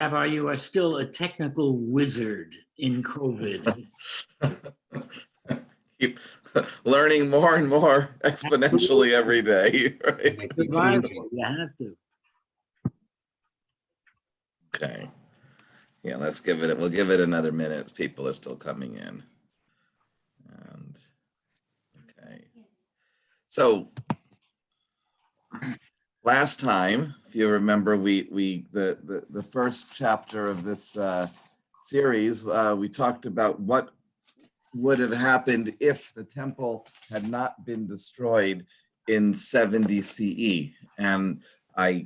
Rabbi, you are still a technical wizard in COVID. Keep learning more and more exponentially every day, right? Survival, you have to. Okay. Yeah, we'll give it another minute. People are still coming in. And okay. So last time, if you remember, the first chapter of this series, we talked about what would have happened if the temple had not been destroyed in 70 CE. And I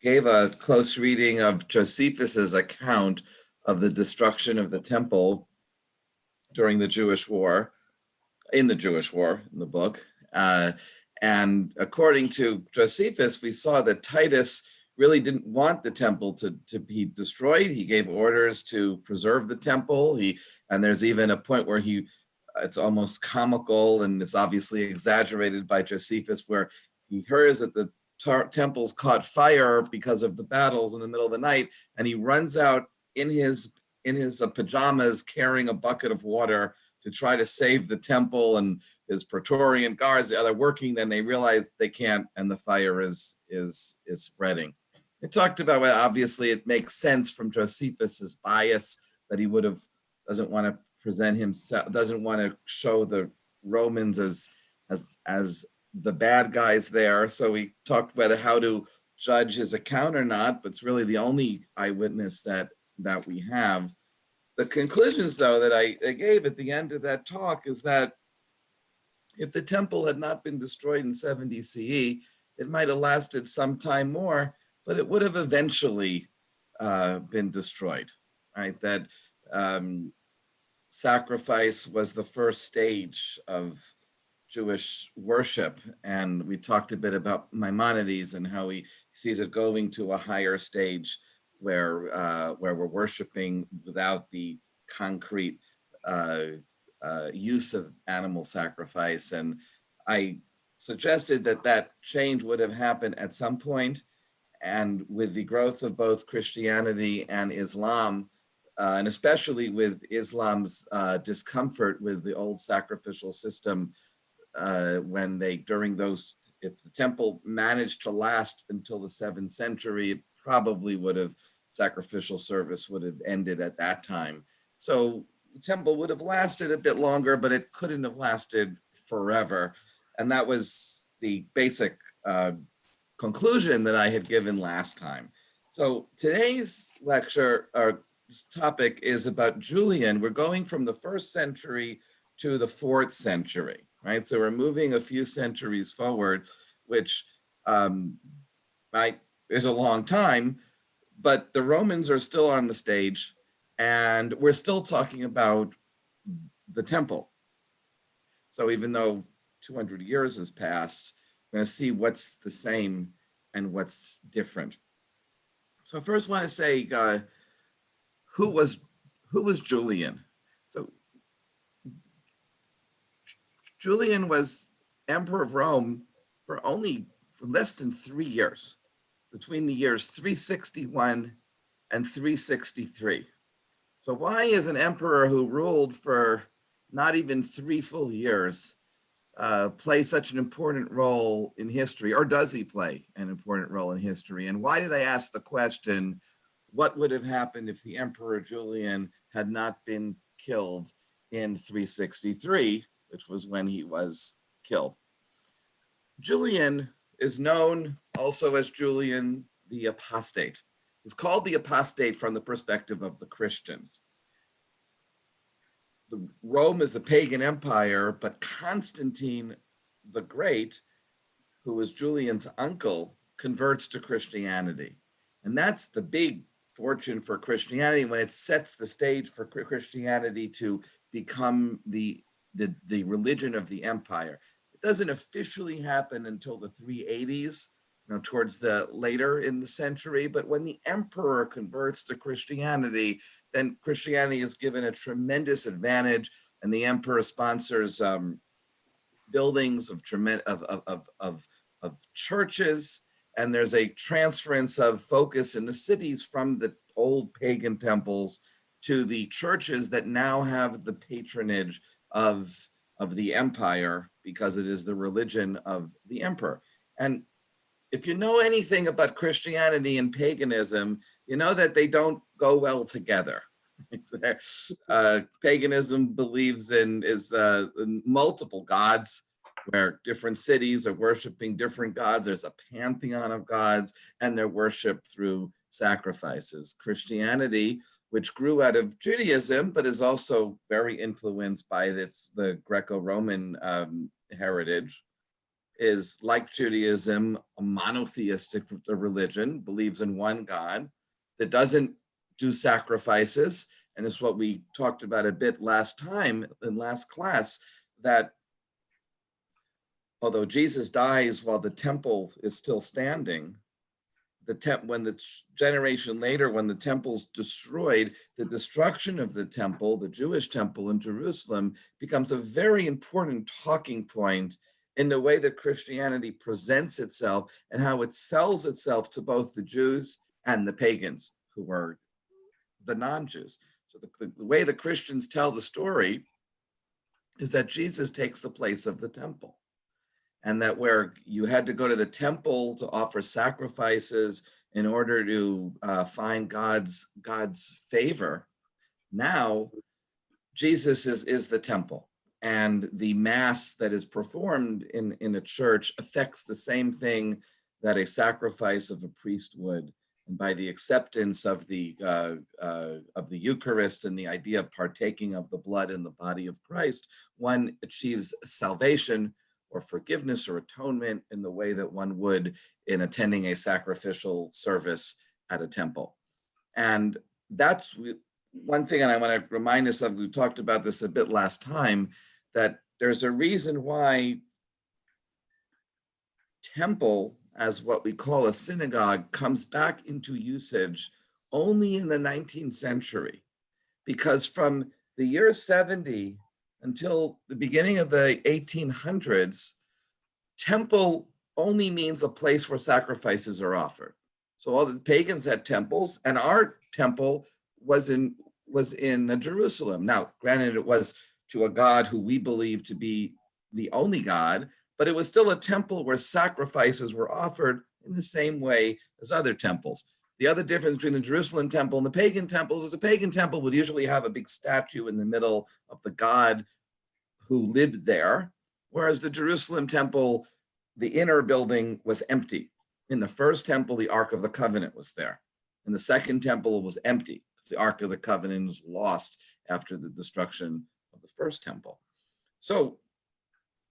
gave a close reading of Josephus's account of the destruction of the temple during the Jewish War, in the book. And according to Josephus, we saw that Titus really didn't want the temple to be destroyed. He gave orders to preserve the temple. And there's even a point where it's almost comical, and it's obviously exaggerated by Josephus, where he hears that the temple's caught fire because of the battles in the middle of the night, and he runs out in his pajamas carrying a bucket of water to try to save the temple, and his Praetorian guards are working. Then they realize they can't, and the fire is spreading. It talked about, well, obviously it makes sense from Josephus's bias that he doesn't want to present himself, doesn't want to show the Romans as the bad guys there. So we talked whether how to judge his account or not, but it's really the only eyewitness that we have. The conclusions, though, that I gave at the end of that talk is that if the temple had not been destroyed in 70 CE, it might have lasted some time more, but it would have eventually been destroyed, right? That sacrifice was the first stage of Jewish worship. And we talked a bit about Maimonides and how he sees it going to a higher stage where we're worshiping without the concrete use of animal sacrifice. And I suggested that change would have happened at some point. And with the growth of both Christianity and Islam, and especially with Islam's discomfort with the old sacrificial system, if the temple managed to last until the 7th century, it probably sacrificial service would have ended at that time. So the temple would have lasted a bit longer, but it couldn't have lasted forever. And that was the basic conclusion that I had given last time. So today's lecture, or topic, is about Julian. We're going from the 1st century to the 4th century, right? So we're moving a few centuries forward, which is a long time, but the Romans are still on the stage, and we're still talking about the temple. So even though 200 years has passed, we're going to see what's the same and what's different. So first, I want to say, who was Julian? So Julian was emperor of Rome for less than 3 years, between the years 361 and 363. So why is an emperor who ruled for not even 3 full years play such an important role in history, or does he play an important role in history? And why did I ask the question, what would have happened if the Emperor Julian had not been killed in 363, which was when he was killed? Julian is known also as Julian the Apostate. He's called the Apostate from the perspective of the Christians. Rome is a pagan empire, but Constantine the Great, who was Julian's uncle, converts to Christianity. And that's the big fortune for Christianity, when it sets the stage for Christianity to become the religion of the empire. It doesn't officially happen until the 380s, towards the later in the century. But when the emperor converts to Christianity, then Christianity is given a tremendous advantage, and the emperor sponsors buildings of churches, and there's a transference of focus in the cities from the old pagan temples to the churches that now have the patronage of the empire because it is the religion of the emperor. And if you know anything about Christianity and paganism, you know that they don't go well together. Paganism believes in multiple gods, where different cities are worshiping different gods. There's a pantheon of gods, and they're worshipped through sacrifices. Christianity, which grew out of Judaism, but is also very influenced by the Greco-Roman heritage, is like Judaism, a monotheistic religion, believes in one God that doesn't do sacrifices. And it's what we talked about a bit last time in last class, that although Jesus dies while the temple is still standing, when the generation later, when the temple's destroyed, the destruction of the temple, the Jewish temple in Jerusalem, becomes a very important talking point in the way that Christianity presents itself and how it sells itself to both the Jews and the pagans, who are the non-Jews. So the way the Christians tell the story is that Jesus takes the place of the temple. And that where you had to go to the temple to offer sacrifices in order to find God's favor, now Jesus is the temple. And the mass that is performed in a church affects the same thing that a sacrifice of a priest would. And by the acceptance of the Eucharist and the idea of partaking of the blood and the body of Christ, one achieves salvation or forgiveness or atonement in the way that one would in attending a sacrificial service at a temple. And that's one thing, and I want to remind us of, we talked about this a bit last time, that there's a reason why temple, as what we call a synagogue, comes back into usage only in the 19th century. Because from the year 70 until the beginning of the 1800s, temple only means a place where sacrifices are offered. So all the pagans had temples, and our temple was in Jerusalem. Now, granted, it was to a God who we believe to be the only God, but it was still a temple where sacrifices were offered in the same way as other temples. The other difference between the Jerusalem temple and the pagan temples is a pagan temple would usually have a big statue in the middle of the god who lived there, whereas the Jerusalem temple, the inner building was empty. In the first temple, the Ark of the Covenant was there. In the second temple, it was empty because the Ark of the Covenant was lost after the destruction of the first temple. So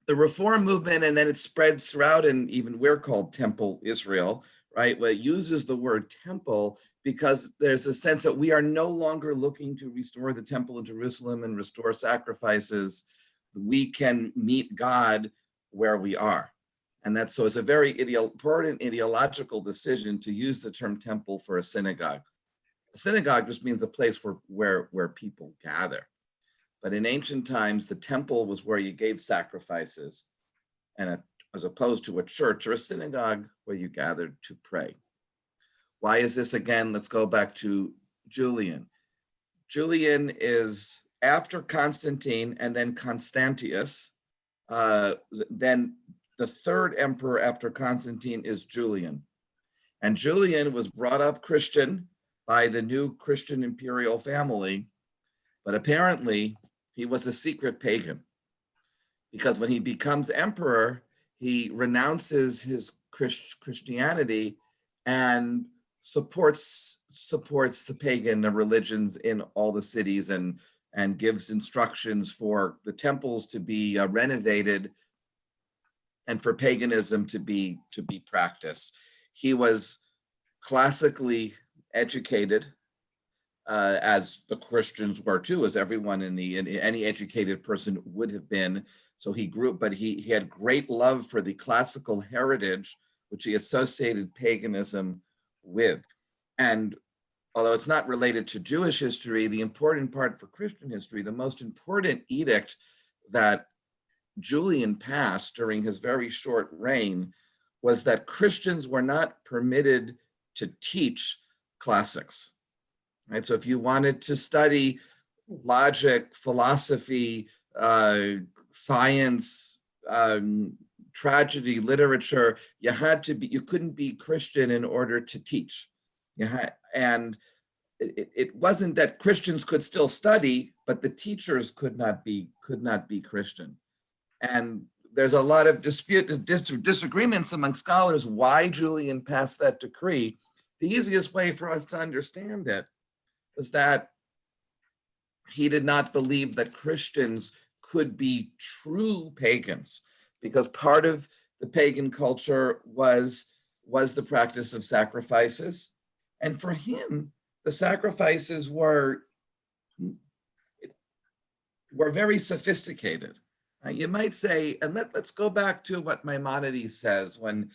the Reform movement, and then it spreads throughout, and even we're called Temple Israel, right? Well, it uses the word temple because there's a sense that we are no longer looking to restore the temple in Jerusalem and restore sacrifices. We can meet God where we are. And that's, so it's a very important ideological decision to use the term temple for a synagogue. A synagogue just means a place where people gather. But in ancient times, the temple was where you gave sacrifices, and as opposed to a church or a synagogue where you gathered to pray. Why is this? Again, let's go back to Julian. Julian is after Constantine and then Constantius. Then the third emperor after Constantine is Julian. And Julian was brought up Christian by the new Christian imperial family, but apparently he was a secret pagan, because when he becomes emperor, he renounces his Christianity and supports the pagan religions in all the cities, and gives instructions for the temples to be renovated and for paganism to be practiced. He was classically educated, as the Christians were too, as everyone any educated person would have been. So he grew, but he had great love for the classical heritage, which he associated paganism with. And although it's not related to Jewish history, the important part for Christian history, the most important edict that Julian passed during his very short reign was that Christians were not permitted to teach classics. right? So if you wanted to study logic, philosophy, science, tragedy, literature, you couldn't be Christian in order to teach. And it wasn't that Christians could still study, but the teachers could not be Christian. And there's a lot of disagreements among scholars why Julian passed that decree. The easiest way for us to understand it was that he did not believe that Christians could be true pagans, because part of the pagan culture was the practice of sacrifices. And for him, the sacrifices were very sophisticated. You might say, and let's go back to what Maimonides says when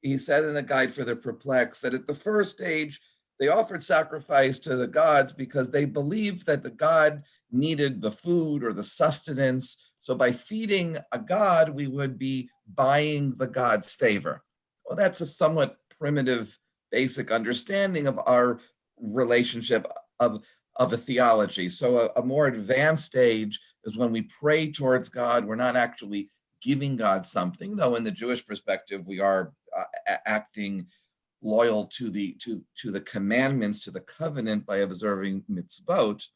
he said in the Guide for the Perplexed that at the first stage, they offered sacrifice to the gods because they believed that the god needed the food or the sustenance. So by feeding a god, we would be buying the god's favor. Well, that's a somewhat primitive, basic understanding of our relationship of a theology. So a more advanced stage is when we pray towards God. We're not actually giving God something, though in the Jewish perspective, we are acting loyal to the commandments, to the covenant by observing mitzvot,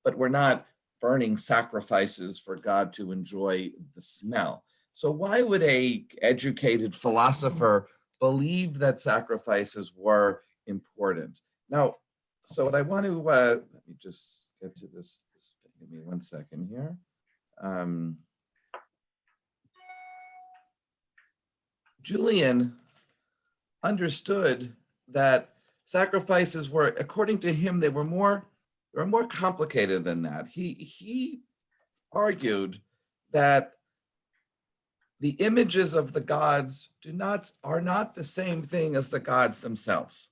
but we're not burning sacrifices for God to enjoy the smell. So why would a educated philosopher believe that sacrifices were important? Now, so what I want to, let me just get to this, give me 1 second here. Julian understood that sacrifices were, according to him, they were more complicated than that. He argued that the images of the gods are not the same thing as the gods themselves.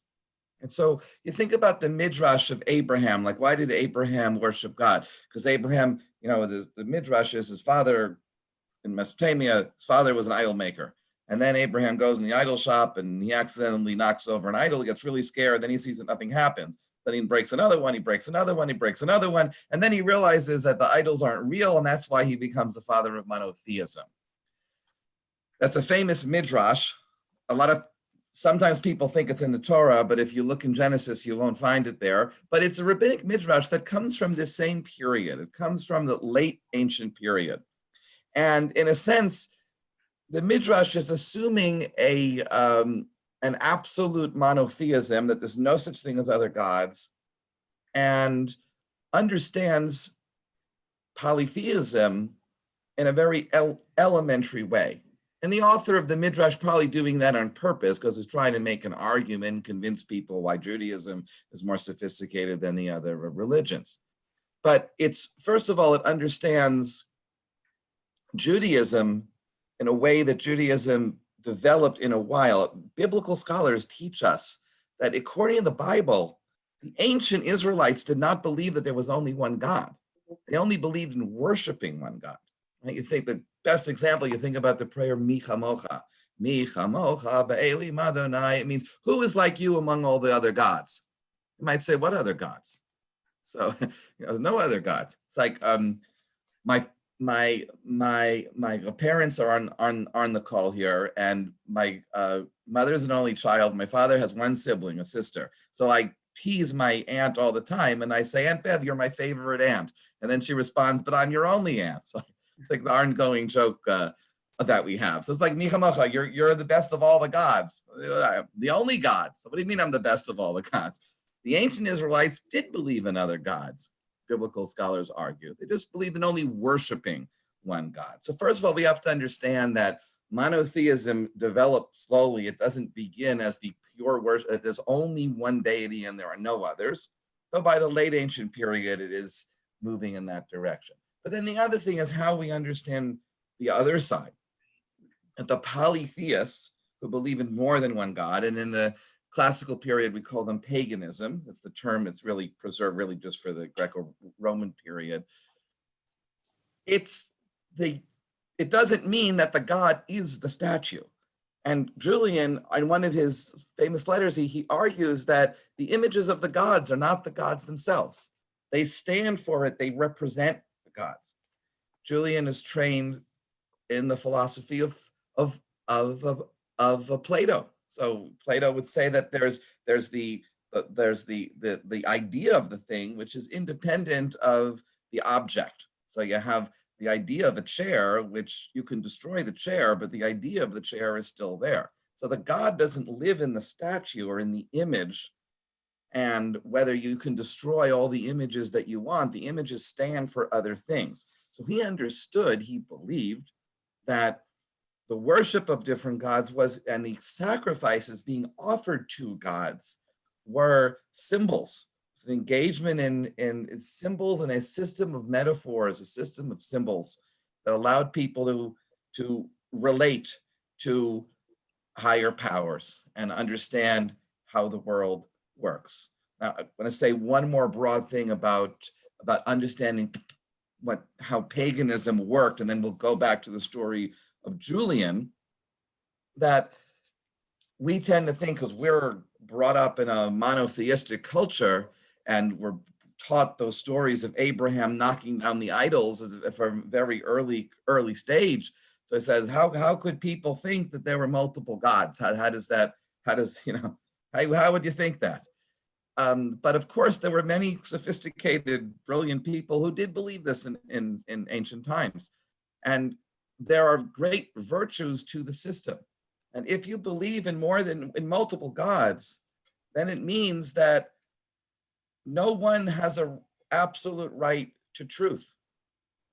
And so you think about the midrash of Abraham, like why did Abraham worship God? Because Abraham, the midrash is his father in Mesopotamia, his father was an idol maker. And then Abraham goes in the idol shop and he accidentally knocks over an idol, he gets really scared, then he sees that nothing happens. Then he breaks another one, he breaks another one, he breaks another one, and then he realizes that the idols aren't real, and that's why he becomes the father of monotheism. That's a famous midrash. Sometimes people think it's in the Torah, but if you look in Genesis, you won't find it there. But it's a rabbinic midrash that comes from this same period. It comes from the late ancient period. And in a sense, the midrash is assuming an absolute monotheism, that there's no such thing as other gods, and understands polytheism in a very elementary way. And the author of the midrash probably doing that on purpose because he's trying to make an argument, convince people why Judaism is more sophisticated than the other religions. But first of all, it understands Judaism in a way that Judaism developed in a while. Biblical scholars teach us that according to the Bible, the ancient Israelites did not believe that there was only one God. They only believed in worshiping one God. You think the best example, you think about the prayer, Mi chamocha. Mi chamocha ba'elim Adonai. It means, who is like you among all the other gods? You might say, what other gods? So, there's no other gods. It's like, my parents are on the call here, and my mother's an only child. My father has one sibling, a sister. So I tease my aunt all the time, and I say, Aunt Bev, you're my favorite aunt. And then she responds, but I'm your only aunt. So it's like the ongoing joke that we have. So it's like, Michamacha, you're the best of all the gods, the only gods. So what do you mean I'm the best of all the gods? The ancient Israelites did believe in other gods. Biblical scholars argue. They just believed in only worshiping one God. So first of all, we have to understand that monotheism developed slowly. It doesn't begin as the pure worship. There's only one deity and there are no others. Though by the late ancient period, it is moving in that direction. But then the other thing is how we understand the other side. And the polytheists who believe in more than one God, and in the classical period, we call them paganism. That's the term that's really preserved really just for the Greco-Roman period. It doesn't mean that the God is the statue. And Julian, in one of his famous letters, he argues that the images of the gods are not the gods themselves. They stand for it, they represent the gods. Julian is trained in the philosophy of Plato. So Plato would say that there's the idea of the thing, which is independent of the object. So you have the idea of a chair, which you can destroy the chair, but the idea of the chair is still there. So the God doesn't live in the statue or in the image. And whether you can destroy all the images that you want, the images stand for other things. So he understood, he believed that the worship of different gods was, and the sacrifices being offered to gods were symbols. It's an engagement in symbols and a system of metaphors, a system of symbols that allowed people to relate to higher powers and understand how the world works. Now, I'm going to say one more broad thing about understanding how paganism worked, and then we'll go back to the story of Julian, that we tend to think, because we're brought up in a monotheistic culture and we're taught those stories of Abraham knocking down the idols from a very early stage. So it says, how could people think that there were multiple gods? How would you think that? But of course, there were many sophisticated, brilliant people who did believe this in ancient times. And there are great virtues to the system. And if you believe in multiple gods, then it means that no one has an absolute right to truth.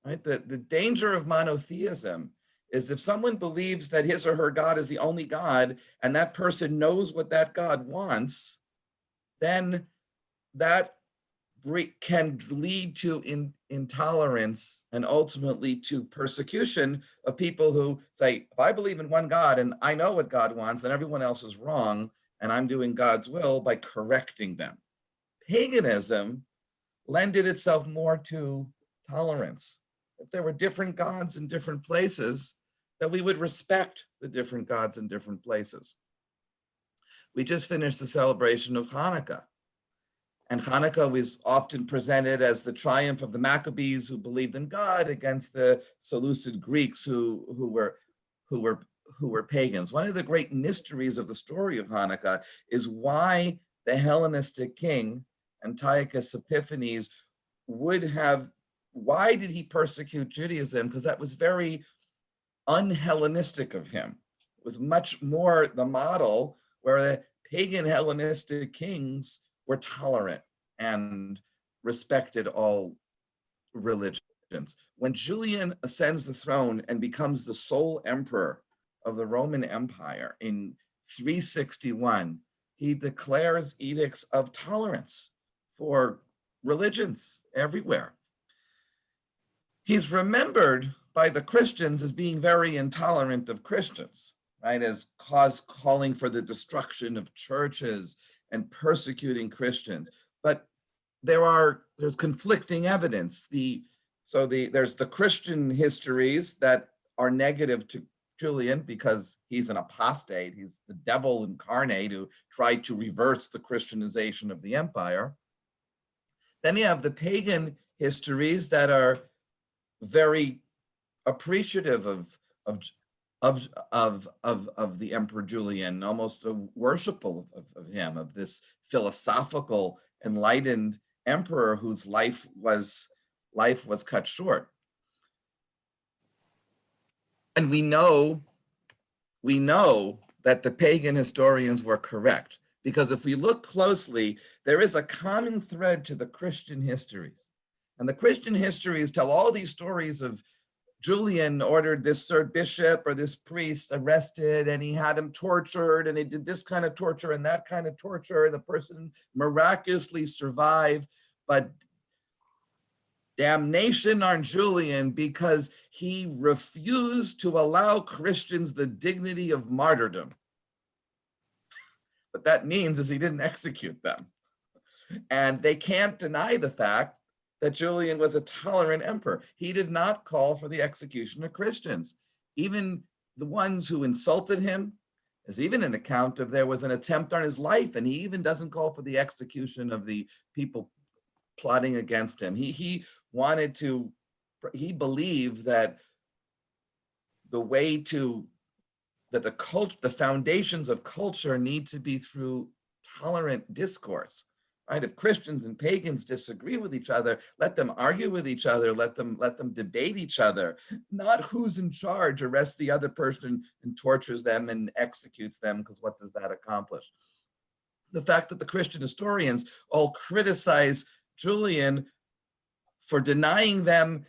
Right? The danger of monotheism is if someone believes that his or her God is the only God, and that person knows what that God wants, then that can lead to intolerance and ultimately to persecution of people who say, if I believe in one God and I know what God wants, then everyone else is wrong, and I'm doing God's will by correcting them. Paganism lended itself more to tolerance. If there were different gods in different places, that we would respect the different gods in different places. We just finished the celebration of Hanukkah. And Hanukkah was often presented as the triumph of the Maccabees, who believed in God, against the Seleucid Greeks who were pagans. One of the great mysteries of the story of Hanukkah is why the Hellenistic king, Antiochus Epiphanes, why did he persecute Judaism? Because that was very un-Hellenistic of him. It was much more the model where the pagan Hellenistic kings were tolerant and respected all religions. When Julian ascends the throne and becomes the sole emperor of the Roman Empire in 361, he declares edicts of tolerance for religions everywhere. He's remembered by the Christians as being very intolerant of Christians, right? As calling for the destruction of churches and persecuting Christians. But there's conflicting evidence. There's the Christian histories that are negative to Julian because he's an apostate. He's the devil incarnate who tried to reverse the Christianization of the empire. Then you have the pagan histories that are very appreciative of the Emperor Julian, almost worshipful of him, of this philosophical, enlightened emperor whose life was cut short. And we know that the pagan historians were correct, because if we look closely, there is a common thread to the Christian histories. And the Christian histories tell all these stories of Julian ordered this third bishop or this priest arrested, and he had him tortured, and he did this kind of torture and that kind of torture. The person miraculously survived, but damnation on Julian because he refused to allow Christians the dignity of martyrdom. What that means is he didn't execute them. And they can't deny the fact that Julian was a tolerant emperor. He did not call for the execution of Christians. Even the ones who insulted him, There's even an account of there was an attempt on his life, and he even doesn't call for the execution of the people plotting against him. He wanted to, he believed that the way to, that the foundations of culture need to be through tolerant discourse, right? If Christians and pagans disagree with each other, let them argue with each other, let them debate each other, not who's in charge arrests the other person and tortures them and executes them, because what does that accomplish? The fact that the Christian historians all criticize Julian for denying them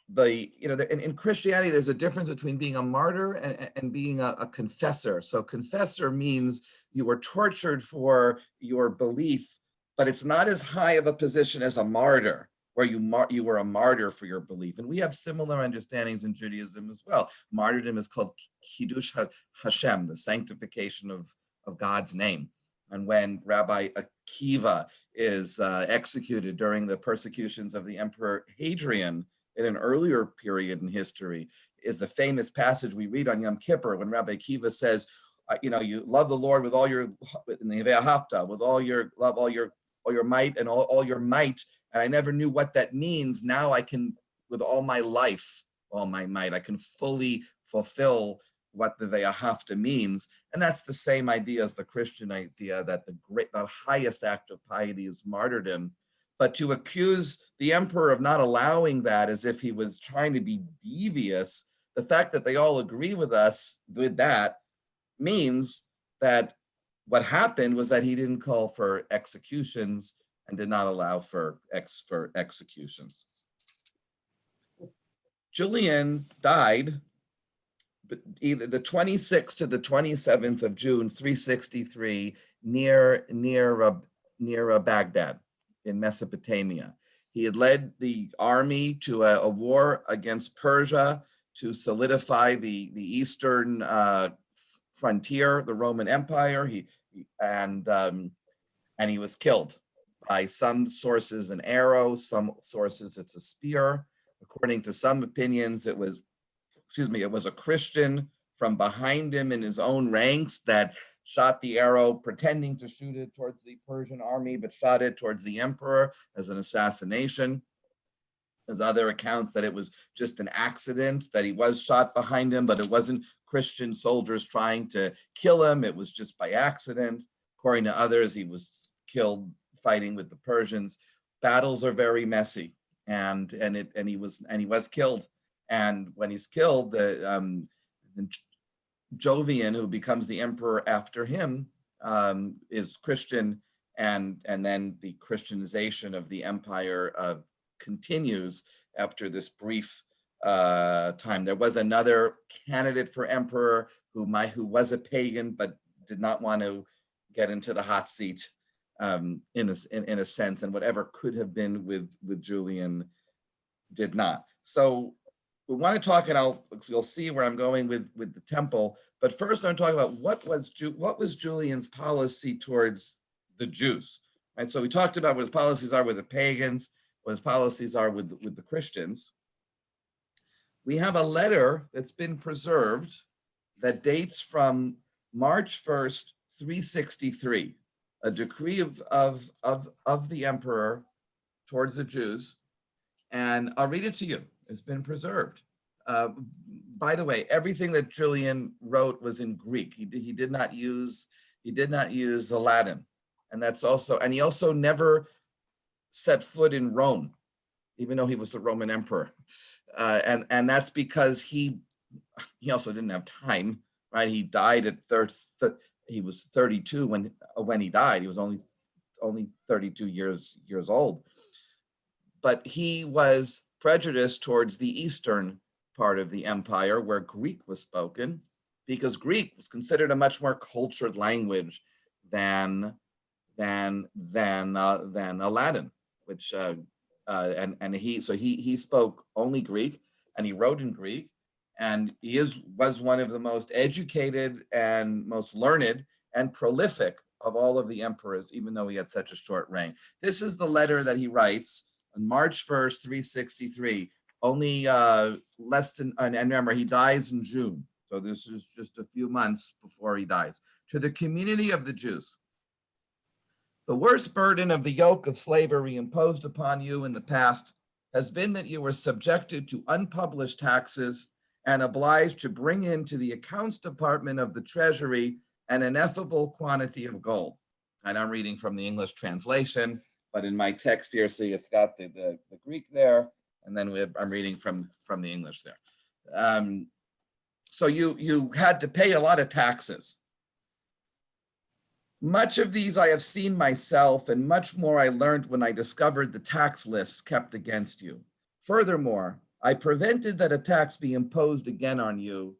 the, in Christianity, there's a difference between being a martyr and being a confessor. So confessor means you were tortured for your belief, but it's not as high of a position as a martyr, where you were a martyr for your belief. And we have similar understandings in Judaism as well. Martyrdom is called Kiddush Hashem, the sanctification of God's name. And when Rabbi Akiva is executed during the persecutions of the Emperor Hadrian in an earlier period in history, is the famous passage we read on Yom Kippur when Rabbi Akiva says, you love the Lord with all your, in the Ve'ahavta, with all your love, all your might and all your might. And I never knew what that means. Now I can, with all my life, all my might, I can fully fulfill what the Ve'ahavta means. And that's the same idea as the Christian idea, that the highest act of piety is martyrdom. But to accuse the emperor of not allowing that as if he was trying to be devious, the fact that they all agree with us with that means that what happened was that he didn't call for executions and did not allow for executions. Julian died either the 26th to the 27th of June, 363, near Baghdad in Mesopotamia. He had led the army to a war against Persia to solidify the eastern frontier, the Roman Empire. He was killed by some sources an arrow, some sources it's a spear. According to some opinions, it was a Christian from behind him in his own ranks that shot the arrow, pretending to shoot it towards the Persian army, but shot it towards the emperor as an assassination. There's other accounts that it was just an accident, that he was shot behind him, but it wasn't Christian soldiers trying to kill him. It was just by accident. According to others, he was killed fighting with the Persians. Battles are very messy, and he was killed. And when he's killed, the Jovian, who becomes the emperor after him, is Christian, and then the Christianization of the empire continues after this brief time. There was another candidate for emperor who was a pagan but did not want to get into the hot seat in a sense, and whatever could have been with Julian did not. So we want to talk, and you'll see where I'm going with the temple. But first, I'm talking about what was Julian's policy towards the Jews. Right. So we talked about what his policies are with the pagans, what his policies are with the Christians. We have a letter that's been preserved that dates from March 1st, 363, a decree of the emperor towards the Jews. And I'll read it to you. It's been preserved. By the way, everything that Julian wrote was in Greek. He did not use Latin, and he also never set foot in Rome, even though he was the Roman emperor, and that's because he also didn't have time. Right, he died at he was 32 when he died. He was only 32 years old, but he was prejudiced towards the eastern part of the empire where Greek was spoken, because Greek was considered a much more cultured language than a Latin, which he spoke only Greek, and he wrote in Greek, and he was one of the most educated and most learned and prolific of all of the emperors, even though he had such a short reign. This is the letter that he writes on March 1st, 363, only less than, and remember, he dies in June. So this is just a few months before he dies. To the community of the Jews. The worst burden of the yoke of slavery imposed upon you in the past has been that you were subjected to unpublished taxes and obliged to bring into the accounts department of the treasury an ineffable quantity of gold. And I'm reading from the English translation, but in my text here, see, it's got the Greek there, and then I'm reading from the English there. So you had to pay a lot of taxes. Much of these I have seen myself, and much more I learned when I discovered the tax lists kept against you. Furthermore, I prevented that a tax be imposed again on you,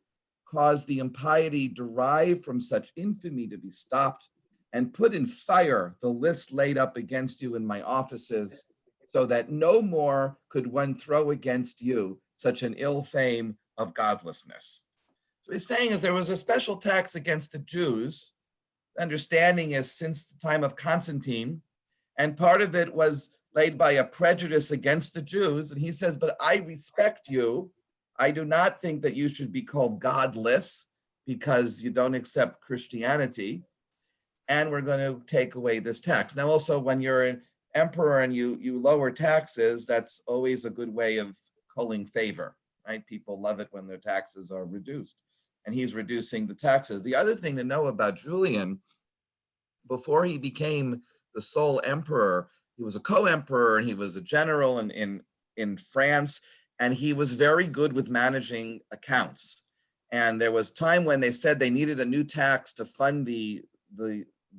caused the impiety derived from such infamy to be stopped, and put in fire the lists laid up against you in my offices, so that no more could one throw against you such an ill fame of godlessness. So he's saying is there was a special tax against the Jews. Understanding is since the time of Constantine, and part of it was laid by a prejudice against the Jews. And he says, but I respect you. I do not think that you should be called godless because you don't accept Christianity. And we're going to take away this tax. Now, also, when you're an emperor and you lower taxes, that's always a good way of culling favor, right? People love it when their taxes are reduced. And he's reducing the taxes. The other thing to know about Julian, before he became the sole emperor, he was a co-emperor and he was a general in France, and he was very good with managing accounts. And there was time when they said they needed a new tax to fund the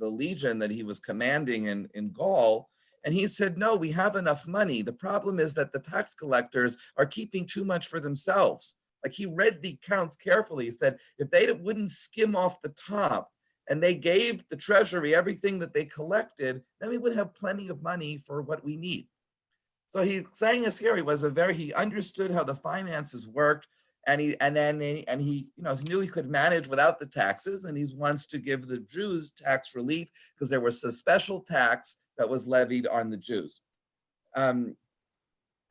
legion that he was commanding in Gaul. And he said, no, we have enough money. The problem is that the tax collectors are keeping too much for themselves. Like, he read the accounts carefully. He said, if they wouldn't skim off the top and they gave the treasury everything that they collected, then we would have plenty of money for what we need. So he's saying this here, he understood how the finances worked, and he knew he could manage without the taxes, and he wants to give the Jews tax relief because there was a special tax that was levied on the Jews.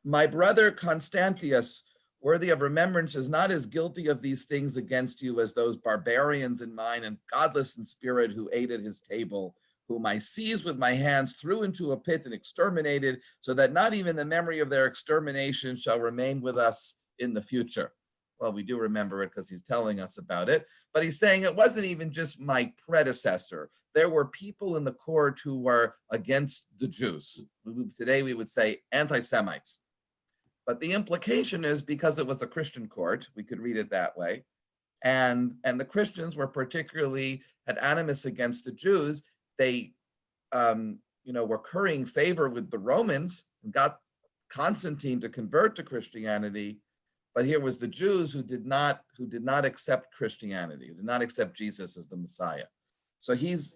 My brother Constantius, worthy of remembrance, is not as guilty of these things against you as those barbarians in mind and godless in spirit who ate at his table, whom I seized with my hands, threw into a pit and exterminated, so that not even the memory of their extermination shall remain with us in the future. Well, we do remember it because he's telling us about it, but he's saying it wasn't even just my predecessor. There were people in the court who were against the Jews. Today we would say anti-Semites. But the implication is because it was a Christian court, we could read it that way, and the Christians were particularly had animus against the Jews. They, were currying favor with the Romans and got Constantine to convert to Christianity. But here was the Jews who did not accept Christianity, who did not accept Jesus as the Messiah. So he's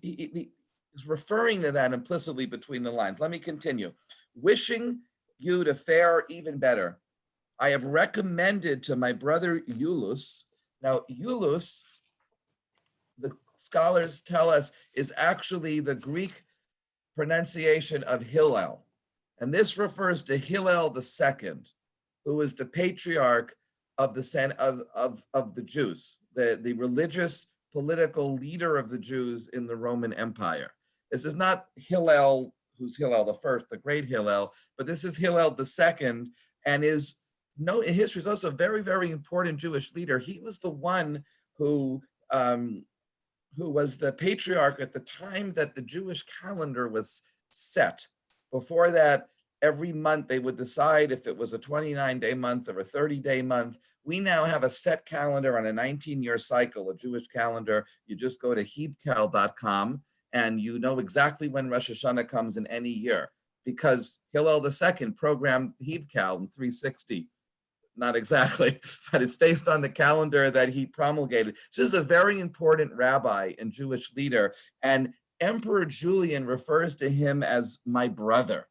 referring to that implicitly between the lines. Let me continue. Wishing you to fare even better, I have recommended to my brother Iulus. Now, Iulus, the scholars tell us, is actually the Greek pronunciation of Hillel. And this refers to Hillel II, who was the patriarch of the Jews, the religious political leader of the Jews in the Roman Empire. This is not Hillel, who's Hillel I, the great Hillel, but this is Hillel II, and is known in history is also a very, very important Jewish leader. He was the one who was the patriarch at the time that the Jewish calendar was set. Before that, every month they would decide if it was a 29-day month or a 30-day month. We now have a set calendar on a 19-year cycle, a Jewish calendar. You just go to hebcal.com and you know exactly when Rosh Hashanah comes in any year, because Hillel II programmed Hebcal in 360. Not exactly, but it's based on the calendar that he promulgated. So this is a very important rabbi and Jewish leader, and Emperor Julian refers to him as my brother,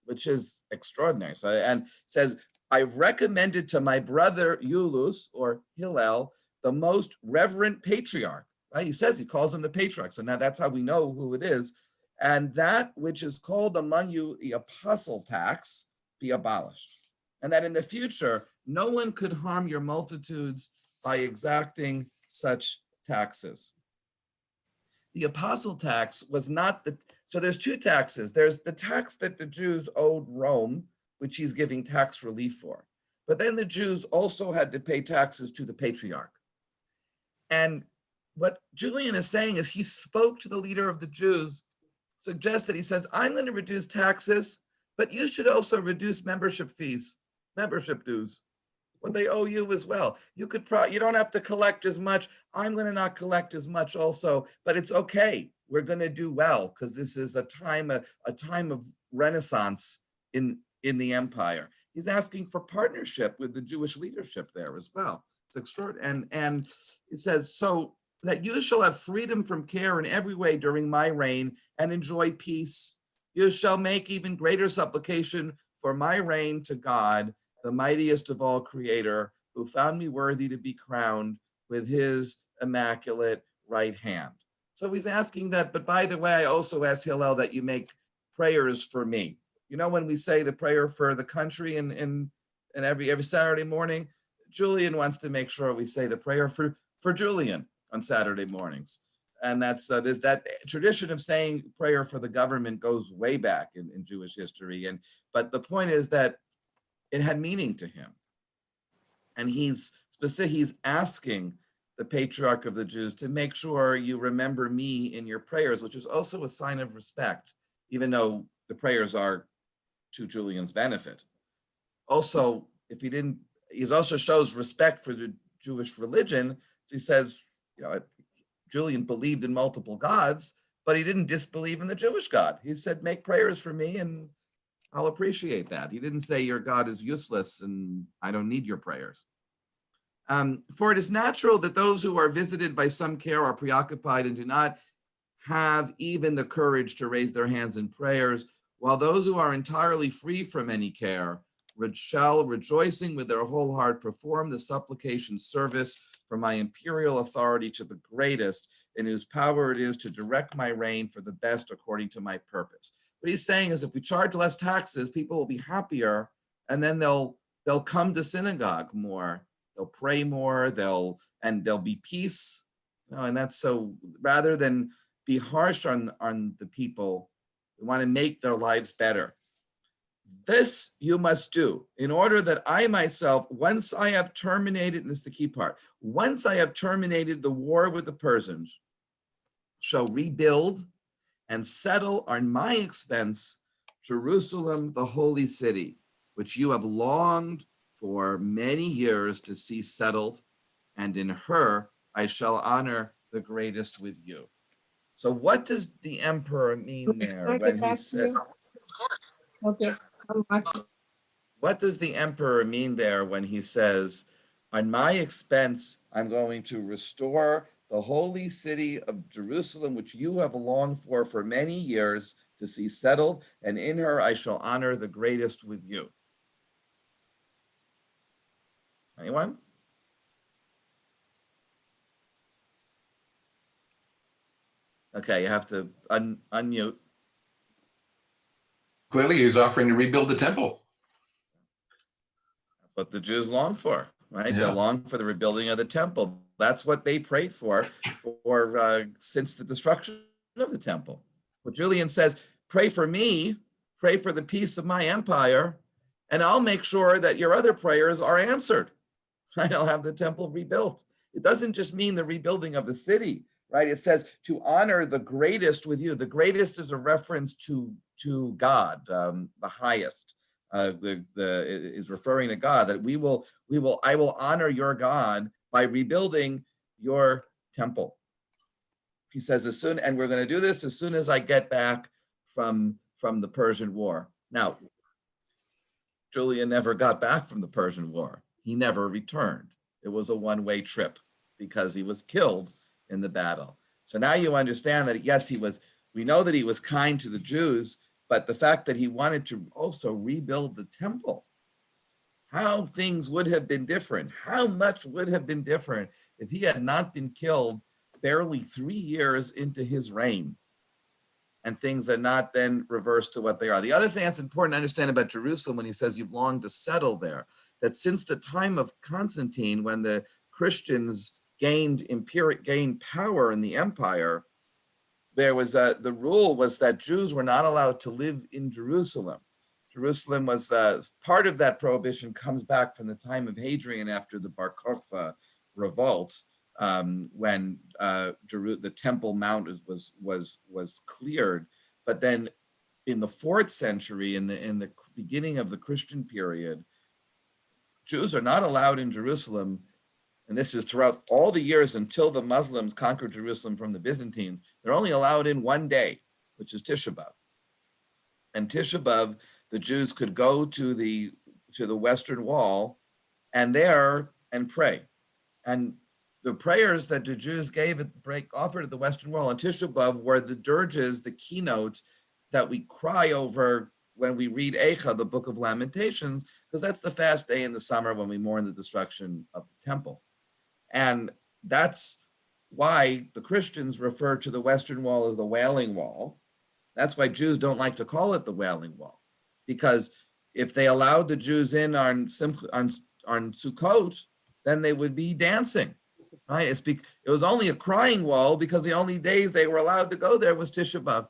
which is extraordinary. So, and says, I've recommended to my brother Iulus, or Hillel, the most reverent patriarch. Right? He says, he calls him the patriarch. So now that's how we know who it is. And that which is called among you the apostle tax be abolished. And that in the future, no one could harm your multitudes by exacting such taxes. The apostle tax was not so there's two taxes. There's the tax that the Jews owed Rome, which he's giving tax relief for. But then the Jews also had to pay taxes to the patriarch. And what Julian is saying is he spoke to the leader of the Jews, suggested, he says, I'm going to reduce taxes, but you should also reduce membership fees, membership dues, what they owe you as well. You don't have to collect as much. I'm going to not collect as much also, but it's okay. We're going to do well because this is a time of renaissance in the empire. He's asking for partnership with the Jewish leadership there as well. It's extraordinary. And it says, so that you shall have freedom from care in every way during my reign and enjoy peace. You shall make even greater supplication for my reign to God, the mightiest of all creator, who found me worthy to be crowned with his immaculate right hand. So he's asking that, but by the way, I also ask Hillel that you make prayers for me. You know, when we say the prayer for the country and every Saturday morning, Julian wants to make sure we say the prayer for Julian on Saturday mornings. And that's that tradition of saying prayer for the government goes way back in Jewish history. But the point is that it had meaning to him. And he's asking the patriarch of the Jews to make sure you remember me in your prayers, which is also a sign of respect, even though the prayers are to Julian's benefit. Also, if he didn't, he also shows respect for the Jewish religion. So he says, you know, Julian believed in multiple gods, but he didn't disbelieve in the Jewish God. He said, make prayers for me and I'll appreciate that. He didn't say your God is useless and I don't need your prayers. For it is natural that those who are visited by some care are preoccupied and do not have even the courage to raise their hands in prayers, while those who are entirely free from any care shall, rejoicing with their whole heart, perform the supplication service for my imperial authority to the greatest, in whose power it is to direct my reign for the best according to my purpose. What he's saying is if we charge less taxes, people will be happier, and then they'll come to synagogue more, they'll pray more, there'll be peace. You know, and that's so, rather than be harsh on the people, we want to make their lives better. This you must do in order that I myself, once I have terminated, and this is the key part, once I have terminated the war with the Persians, shall rebuild and settle on my expense Jerusalem, the holy city, which you have longed for many years to see settled, and in her I shall honor the greatest with you. So what does the emperor mean there when he says, Okay. what does the emperor mean there when he says, on my expense, I'm going to restore the holy city of Jerusalem, which you have longed for many years to see settled, and in her I shall honor the greatest with you. Anyone? Okay, you have to unmute. Clearly, he's offering to rebuild the temple. That's what the Jews long for, right? Yeah. They long for the rebuilding of the temple. That's what they prayed for since the destruction of the temple. What Julian says, pray for me, pray for the peace of my empire, and I'll make sure that your other prayers are answered. Right? I'll have the temple rebuilt. It doesn't just mean the rebuilding of the city, right? It says to honor the greatest with you. The greatest is a reference to God, the highest. Is referring to God, that I will honor your God by rebuilding your temple. He says and we're going to do this as soon as I get back from the Persian War. Now, Julian never got back from the Persian War. He never returned. It was a one-way trip because he was killed in the battle. So now you understand that, yes, we know that he was kind to the Jews, but the fact that he wanted to also rebuild the temple, how things would have been different, how much would have been different if he had not been killed barely 3 years into his reign, and things had not then reversed to what they are. The other thing that's important to understand about Jerusalem when he says you've longed to settle there, that since the time of Constantine, when the Christians gained power in the empire, there was the rule was that Jews were not allowed to live in Jerusalem. Jerusalem was part of that prohibition comes back from the time of Hadrian after the Bar Kokhba revolt, when the Temple Mount was cleared. But then in the 4th century, in the beginning of the Christian period, Jews are not allowed in Jerusalem. And this is throughout all the years until the Muslims conquered Jerusalem from the Byzantines. They're only allowed in one day, which is Tisha B'Av. And Tisha B'Av, the Jews could go to the Western Wall and pray. And the prayers that the Jews offered at the Western Wall on Tisha B'Av were the dirges, the keynote that we cry over when we read Eicha, the Book of Lamentations, because that's the fast day in the summer when we mourn the destruction of the temple. And that's why the Christians refer to the Western Wall as the Wailing Wall. That's why Jews don't like to call it the Wailing Wall, because if they allowed the Jews in on Sukkot, then they would be dancing, right? It was only a crying wall because the only days they were allowed to go there was Tisha B'Av.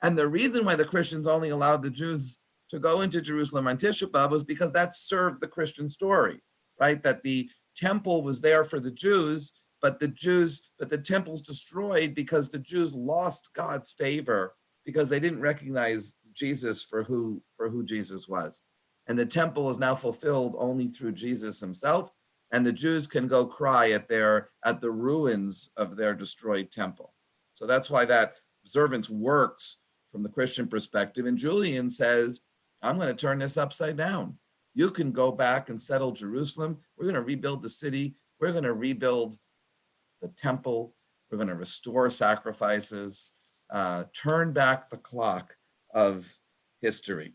And the reason why the Christians only allowed the Jews to go into Jerusalem on Tisha B'Av was because that served the Christian story, right? That the temple was there for the Jews, but the temple's destroyed because the Jews lost God's favor because they didn't recognize Jesus for who Jesus was. And the temple is now fulfilled only through Jesus himself, and the Jews can go cry at the ruins of their destroyed temple. So that's why that observance works from the Christian perspective. And Julian says, I'm going to turn this upside down. You can go back and settle Jerusalem. We're going to rebuild the city. We're going to rebuild the temple. We're going to restore sacrifices, turn back the clock of history.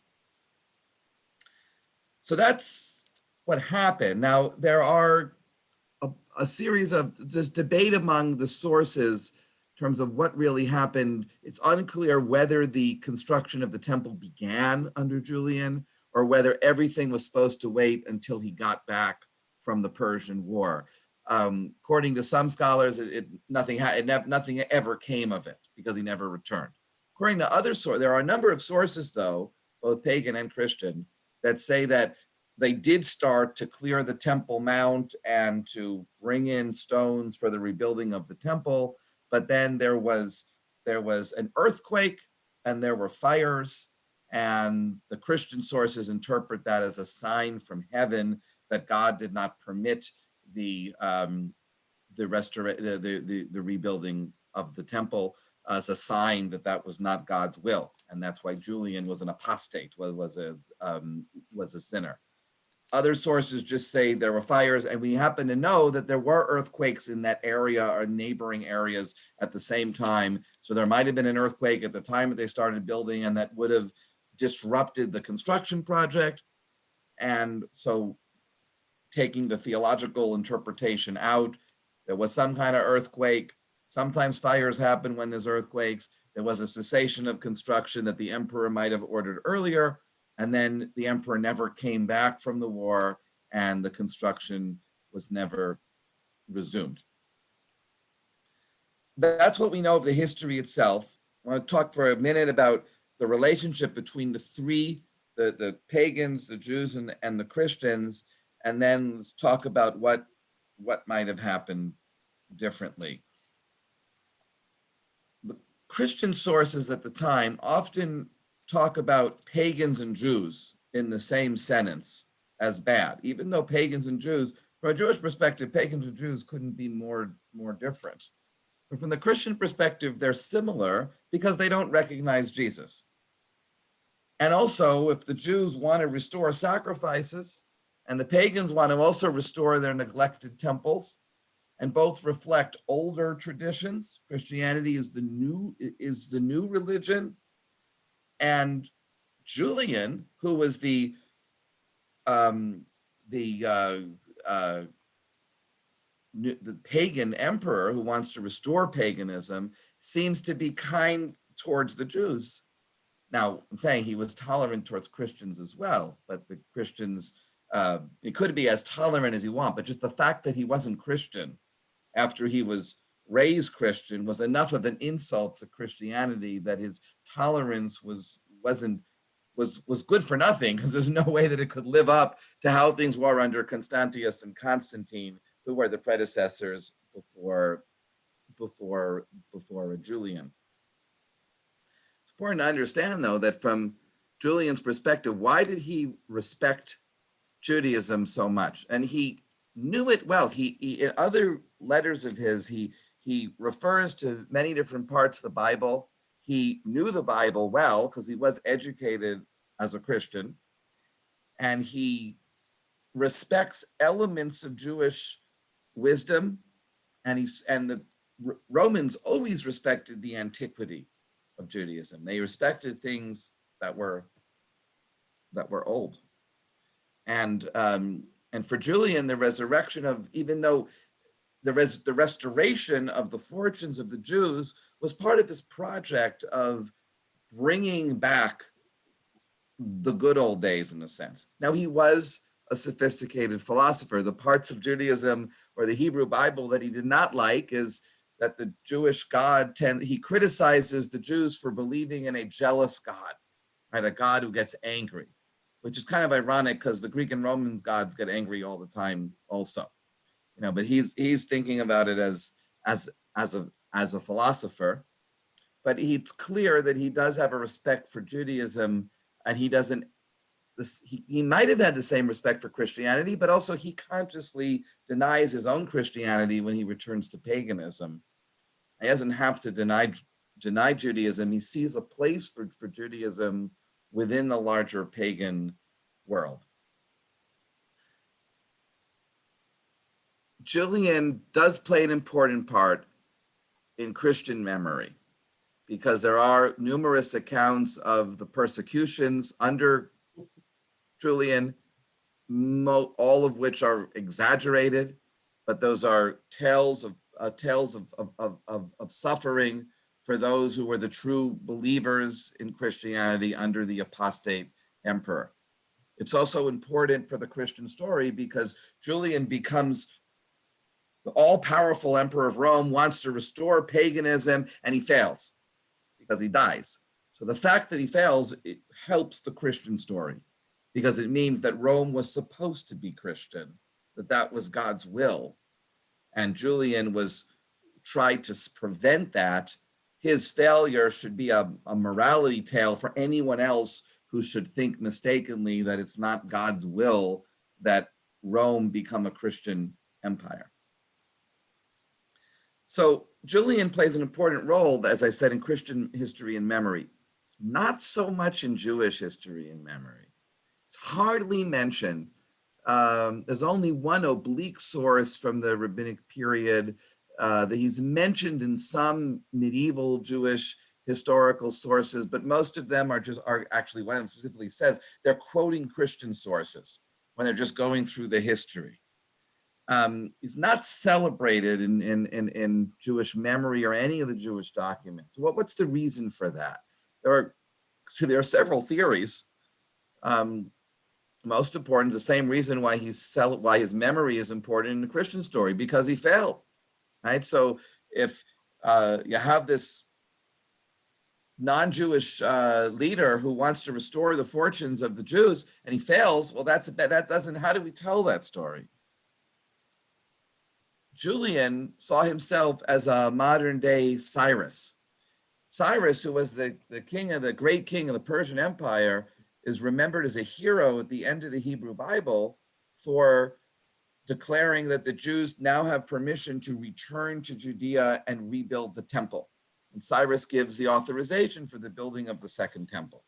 So that's what happened. Now, there are a series of just debate among the sources in terms of what really happened. It's unclear whether the construction of the temple began under Julian or whether everything was supposed to wait until he got back from the Persian War. According to some scholars, nothing ever came of it because he never returned. According to other sources, there are a number of sources, though, both pagan and Christian, that say that they did start to clear the Temple Mount and to bring in stones for the rebuilding of the temple. But then there was an earthquake and there were fires, and the Christian sources interpret that as a sign from heaven that God did not permit the rebuilding of the temple as a sign that was not God's will, and that's why Julian was an apostate, was a sinner. Other sources just say there were fires, and we happen to know that there were earthquakes in that area or neighboring areas at the same time. So there might have been an earthquake at the time that they started building, and that would have disrupted the construction project. And so, taking the theological interpretation out, there was some kind of earthquake. Sometimes fires happen when there's earthquakes. There was a cessation of construction that the emperor might have ordered earlier, and then the emperor never came back from the war, and the construction was never resumed. That's what we know of the history itself. I want to talk for a minute about the relationship between the three, the pagans, the Jews, and the Christians, and then let's talk about what might have happened differently. The Christian sources at the time often talk about pagans and Jews in the same sentence as bad, even though pagans and Jews, from a Jewish perspective, pagans and Jews couldn't be more different. But from the Christian perspective, they're similar because they don't recognize Jesus. And also, if the Jews want to restore sacrifices, and the pagans want to also restore their neglected temples, and both reflect older traditions. Christianity is the new religion, and Julian, who was the pagan emperor who wants to restore paganism, seems to be kind towards the Jews. Now, I'm saying he was tolerant towards Christians as well, but the Christians he could be as tolerant as you want, but just the fact that he wasn't Christian after he was raised Christian was enough of an insult to Christianity that his tolerance was good for nothing, because there's no way that it could live up to how things were under Constantius and Constantine, who were the predecessors before Julian. It's important to understand, though, that from Julian's perspective, why did he respect Judaism so much? And he knew it well. He in other letters of his, he refers to many different parts of the Bible. He knew the Bible well because he was educated as a Christian, and he respects elements of Jewish wisdom, and the Romans always respected the antiquity of Judaism. They respected things that were old. And for Julian, the resurrection of, even though the restoration of the fortunes of the Jews was part of his project of bringing back the good old days, in a sense. Now, he was a sophisticated philosopher. The parts of Judaism or the Hebrew Bible that he did not like is that the Jewish God, he criticizes the Jews for believing in a jealous God, right? A God who gets angry, which is kind of ironic because the Greek and Roman gods get angry all the time also. But he's thinking about it as a philosopher, but it's clear that he does have a respect for Judaism, and he might have had the same respect for Christianity, but also he consciously denies his own Christianity when he returns to paganism. He doesn't have to deny Judaism. He sees a place for Judaism within the larger pagan world. Julian does play an important part in Christian memory, because there are numerous accounts of the persecutions under Julian, all of which are exaggerated, but those are tales of suffering for those who were the true believers in Christianity under the apostate emperor. It's also important for the Christian story because Julian becomes the all-powerful emperor of Rome, wants to restore paganism, and he fails because he dies. So the fact that he fails, it helps the Christian story, because it means that Rome was supposed to be Christian, that was God's will. And Julian tried to prevent that. His failure should be a morality tale for anyone else who should think mistakenly that it's not God's will that Rome become a Christian empire. So Julian plays an important role, as I said, in Christian history and memory, not so much in Jewish history and memory. It's hardly mentioned. There's only one oblique source from the rabbinic period that he's mentioned in some medieval Jewish historical sources, but most of them are actually, one of them specifically says they're quoting Christian sources when they're just going through the history. Is not celebrated in Jewish memory or any of the Jewish documents. What's the reason for that? There are several theories. Most important, the same reason why his memory is important in the Christian story, because he failed, right? So if you have this non-Jewish leader who wants to restore the fortunes of the Jews and he fails, well, how do we tell that story? Julian saw himself as a modern day Cyrus. Cyrus, who was the great king of the Persian Empire, is remembered as a hero at the end of the Hebrew Bible for declaring that the Jews now have permission to return to Judea and rebuild the temple. And Cyrus gives the authorization for the building of the second temple.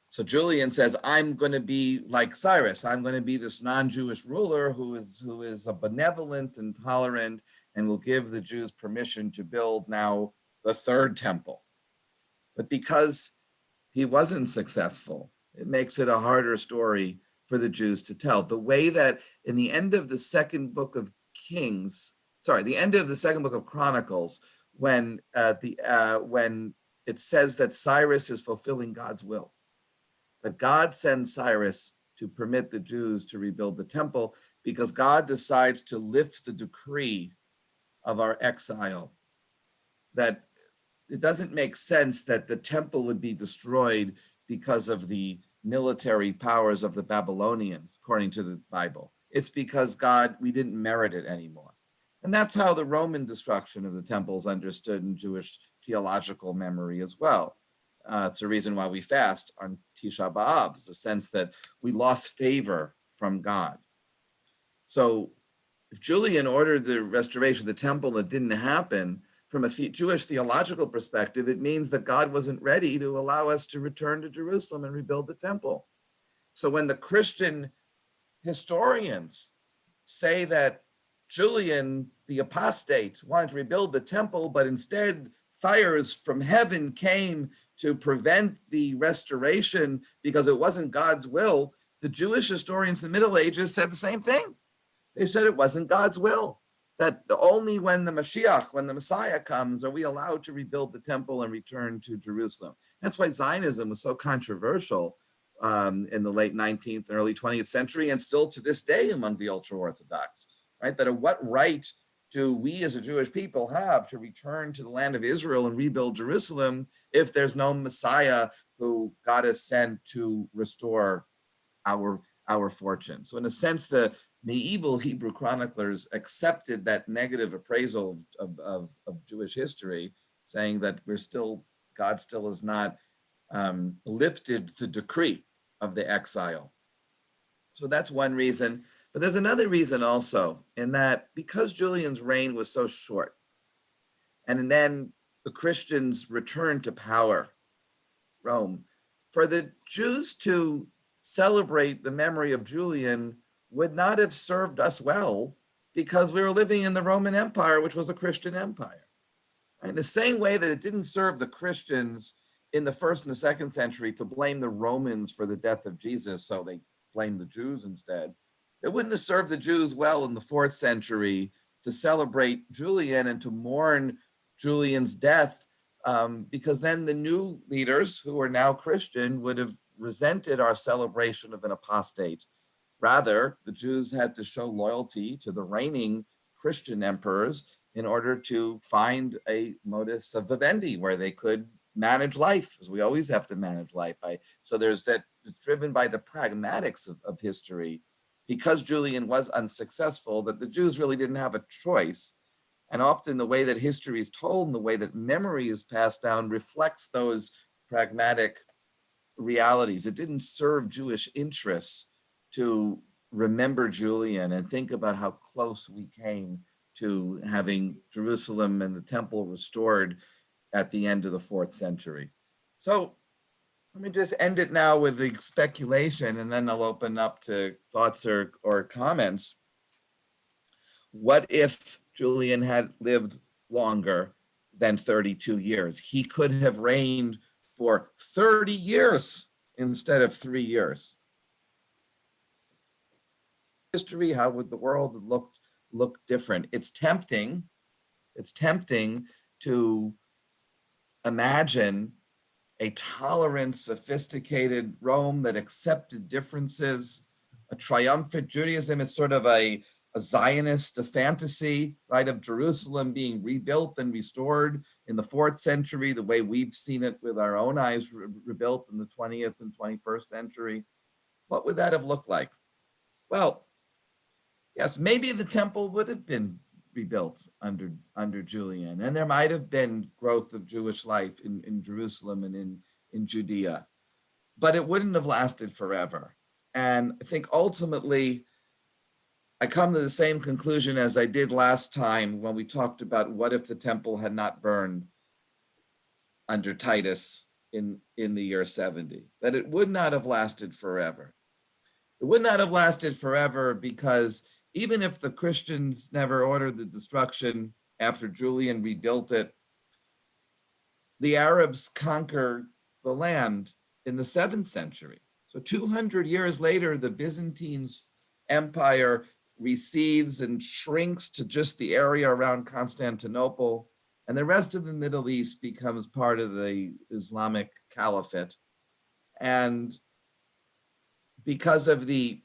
So Julian says, I'm going to be like Cyrus. I'm going to be this non-Jewish ruler who is a benevolent and tolerant, and will give the Jews permission to build now the third temple. But because he wasn't successful, it makes it a harder story for the Jews to tell. The way that in the end of the second book of Chronicles, when it says that Cyrus is fulfilling God's will, that God sends Cyrus to permit the Jews to rebuild the temple, because God decides to lift the decree of our exile. That it doesn't make sense that the temple would be destroyed because of the military powers of the Babylonians, according to the Bible. It's because we didn't merit it anymore. And that's how the Roman destruction of the temple is understood in Jewish theological memory as well. It's the reason why we fast on Tisha B'Av, is the sense that we lost favor from God. So if Julian ordered the restoration of the temple and it didn't happen, from a Jewish theological perspective, it means that God wasn't ready to allow us to return to Jerusalem and rebuild the temple. So when the Christian historians say that Julian, the apostate, wanted to rebuild the temple, but instead fires from heaven came to prevent the restoration because it wasn't God's will, the Jewish historians in the Middle Ages said the same thing. They said it wasn't God's will, that only when the Mashiach, when the Messiah comes, are we allowed to rebuild the temple and return to Jerusalem. That's why Zionism was so controversial in the late 19th and early 20th century, and still to this day among the ultra-Orthodox, right? That what right do we as a Jewish people have to return to the land of Israel and rebuild Jerusalem if there's no Messiah who God has sent to restore our fortune? So in a sense, the medieval Hebrew chroniclers accepted that negative appraisal of Jewish history, saying that God still has not lifted the decree of the exile. So that's one reason. But there's another reason also, in that because Julian's reign was so short, and then the Christians returned to power, Rome, for the Jews to celebrate the memory of Julian would not have served us well, because we were living in the Roman Empire, which was a Christian empire. In the same way that it didn't serve the Christians in the 1st and the 2nd century to blame the Romans for the death of Jesus, so they blamed the Jews instead. It wouldn't have served the Jews well in the 4th century to celebrate Julian and to mourn Julian's death, because then the new leaders, who are now Christian, would have resented our celebration of an apostate. Rather, the Jews had to show loyalty to the reigning Christian emperors in order to find a modus vivendi where they could manage life, as we always have to manage life. So there's that, it's driven by the pragmatics of history. Because Julian was unsuccessful, that the Jews really didn't have a choice. And often the way that history is told and the way that memory is passed down reflects those pragmatic realities. It didn't serve Jewish interests to remember Julian and think about how close we came to having Jerusalem and the temple restored at the end of the 4th century. So let me just end it now with the speculation, and then I'll open up to thoughts or comments. What if Julian had lived longer than 32 years? He could have reigned for 30 years instead of 3 years. History, how would the world look different? It's tempting to imagine a tolerant, sophisticated Rome that accepted differences, a triumphant Judaism. It's sort of a Zionist fantasy, right, of Jerusalem being rebuilt and restored in the 4th century, the way we've seen it with our own eyes rebuilt in the 20th and 21st century. What would that have looked like? Well, yes, maybe the temple would have been rebuilt under Julian, and there might have been growth of Jewish life in Jerusalem and in Judea, but it wouldn't have lasted forever. And I think ultimately I come to the same conclusion as I did last time when we talked about what if the temple had not burned under Titus in the year 70, that it would not have lasted forever. It would not have lasted forever because even if the Christians never ordered the destruction after Julian rebuilt it, the Arabs conquered the land in the 7th century. So 200 years later, the Byzantine Empire recedes and shrinks to just the area around Constantinople, and the rest of the Middle East becomes part of the Islamic Caliphate. And because of the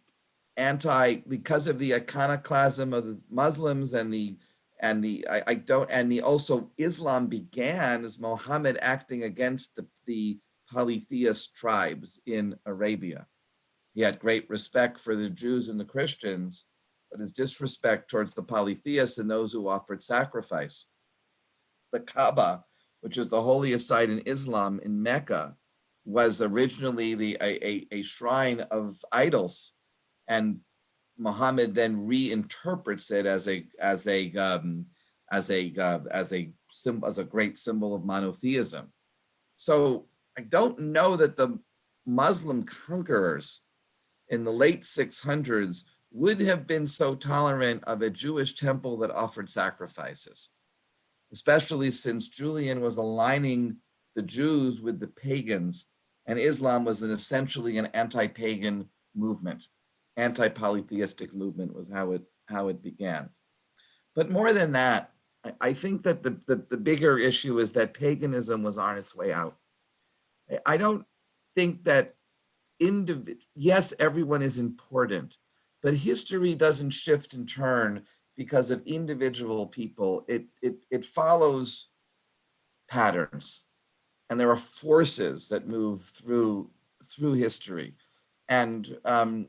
iconoclasm of the Muslims also Islam began as Muhammad acting against the polytheist tribes in Arabia. He had great respect for the Jews and the Christians, but his disrespect towards the polytheists and those who offered sacrifice. The Kaaba, which is the holiest site in Islam in Mecca, was originally a shrine of idols, and Muhammad then reinterprets it as a great symbol of monotheism. So I don't know that the Muslim conquerors in the late 600s would have been so tolerant of a Jewish temple that offered sacrifices, especially since Julian was aligning the Jews with the pagans, and Islam was essentially an anti-pagan movement. Anti-polytheistic movement was how it began. But more than that, I think that the bigger issue is that paganism was on its way out. I don't think that yes, everyone is important, but history doesn't shift and turn because of individual people. It follows patterns, and there are forces that move through history. And I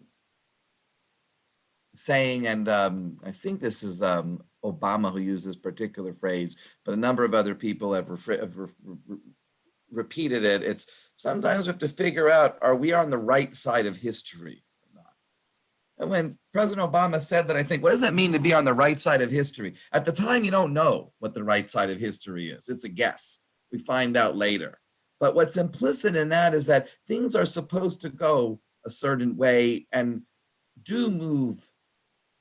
think this is Obama who used this particular phrase, but a number of other people have repeated it. It's sometimes we have to figure out, are we on the right side of history or not? And when President Obama said that, I think, what does that mean to be on the right side of history? At the time, you don't know what the right side of history is. It's a guess. We find out later. But what's implicit in that is that things are supposed to go a certain way and do move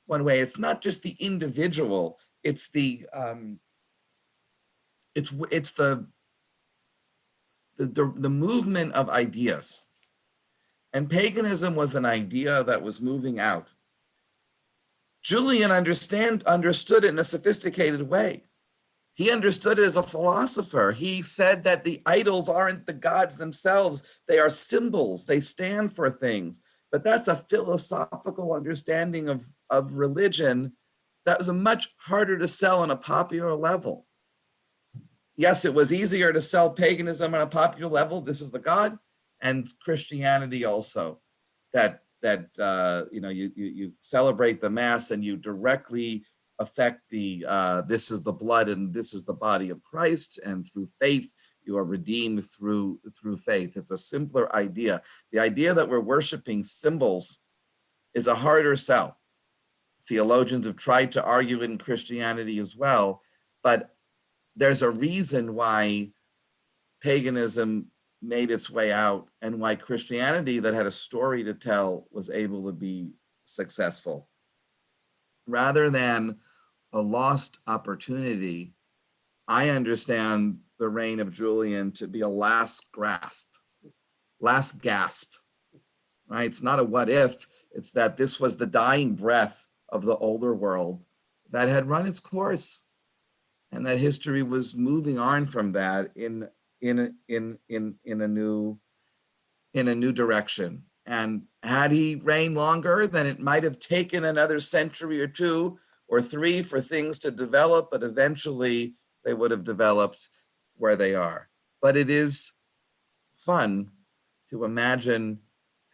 one way. It's not just the individual, it's the movement of ideas. And paganism was an idea that was moving out. Julian understood it in a sophisticated way. He understood it as a philosopher. He said that the idols aren't the gods themselves. They are symbols. They stand for things. But that's a philosophical understanding of religion that was much harder to sell on a popular level. Yes, it was easier to sell paganism on a popular level. This is the God, and Christianity also. That you celebrate the Mass and you directly affect this is the blood and this is the body of Christ, and through faith you are redeemed through faith. It's a simpler idea. The idea that we're worshiping symbols is a harder sell. Theologians have tried to argue it in Christianity as well, but there's a reason why paganism made its way out and why Christianity, that had a story to tell, was able to be successful. Rather than a lost opportunity, I understand the reign of Julian to be a last gasp, right? It's not a what if, it's that this was the dying breath of the older world that had run its course, and that history was moving on from that in a new direction. And had he reigned longer, then it might have taken another century or two or three for things to develop, but eventually they would have developed where they are. But it is fun to imagine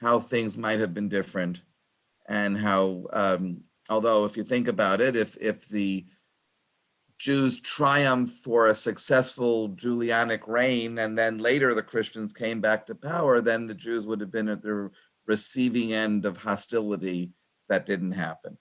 how things might have been different, and how, although if you think about it, if the Jews triumphed for a successful Julianic reign, and then later the Christians came back to power, then the Jews would have been at the receiving end of hostility. That didn't happen.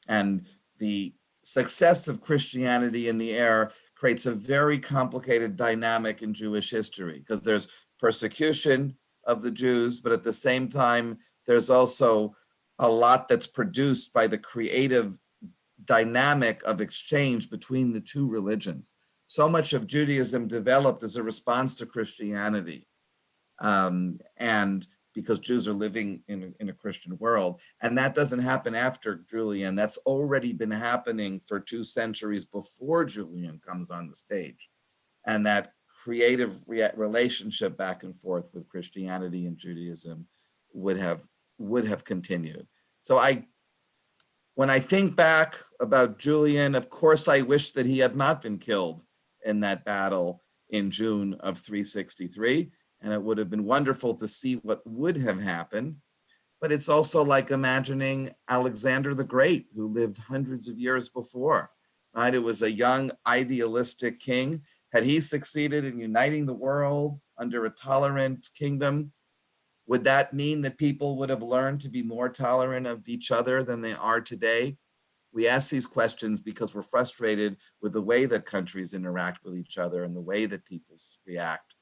And the success of Christianity in the air creates a very complicated dynamic in Jewish history, because there's persecution of the Jews, but at the same time, there's also a lot that's produced by the creative dynamic of exchange between the two religions. So much of Judaism developed as a response to Christianity, and because Jews are living in a Christian world. And that doesn't happen after Julian. That's already been happening for 2 centuries before Julian comes on the stage. And that creative relationship back and forth with Christianity and Judaism would have would have continued. So when I think back about Julian, of course, I wish that he had not been killed in that battle in June of 363. And it would have been wonderful to see what would have happened. But it's also like imagining Alexander the Great, who lived hundreds of years before, right? It was a young, idealistic king. Had he succeeded in uniting the world under a tolerant kingdom, would that mean that people would have learned to be more tolerant of each other than they are today? We ask these questions because we're frustrated with the way that countries interact with each other and the way that people react.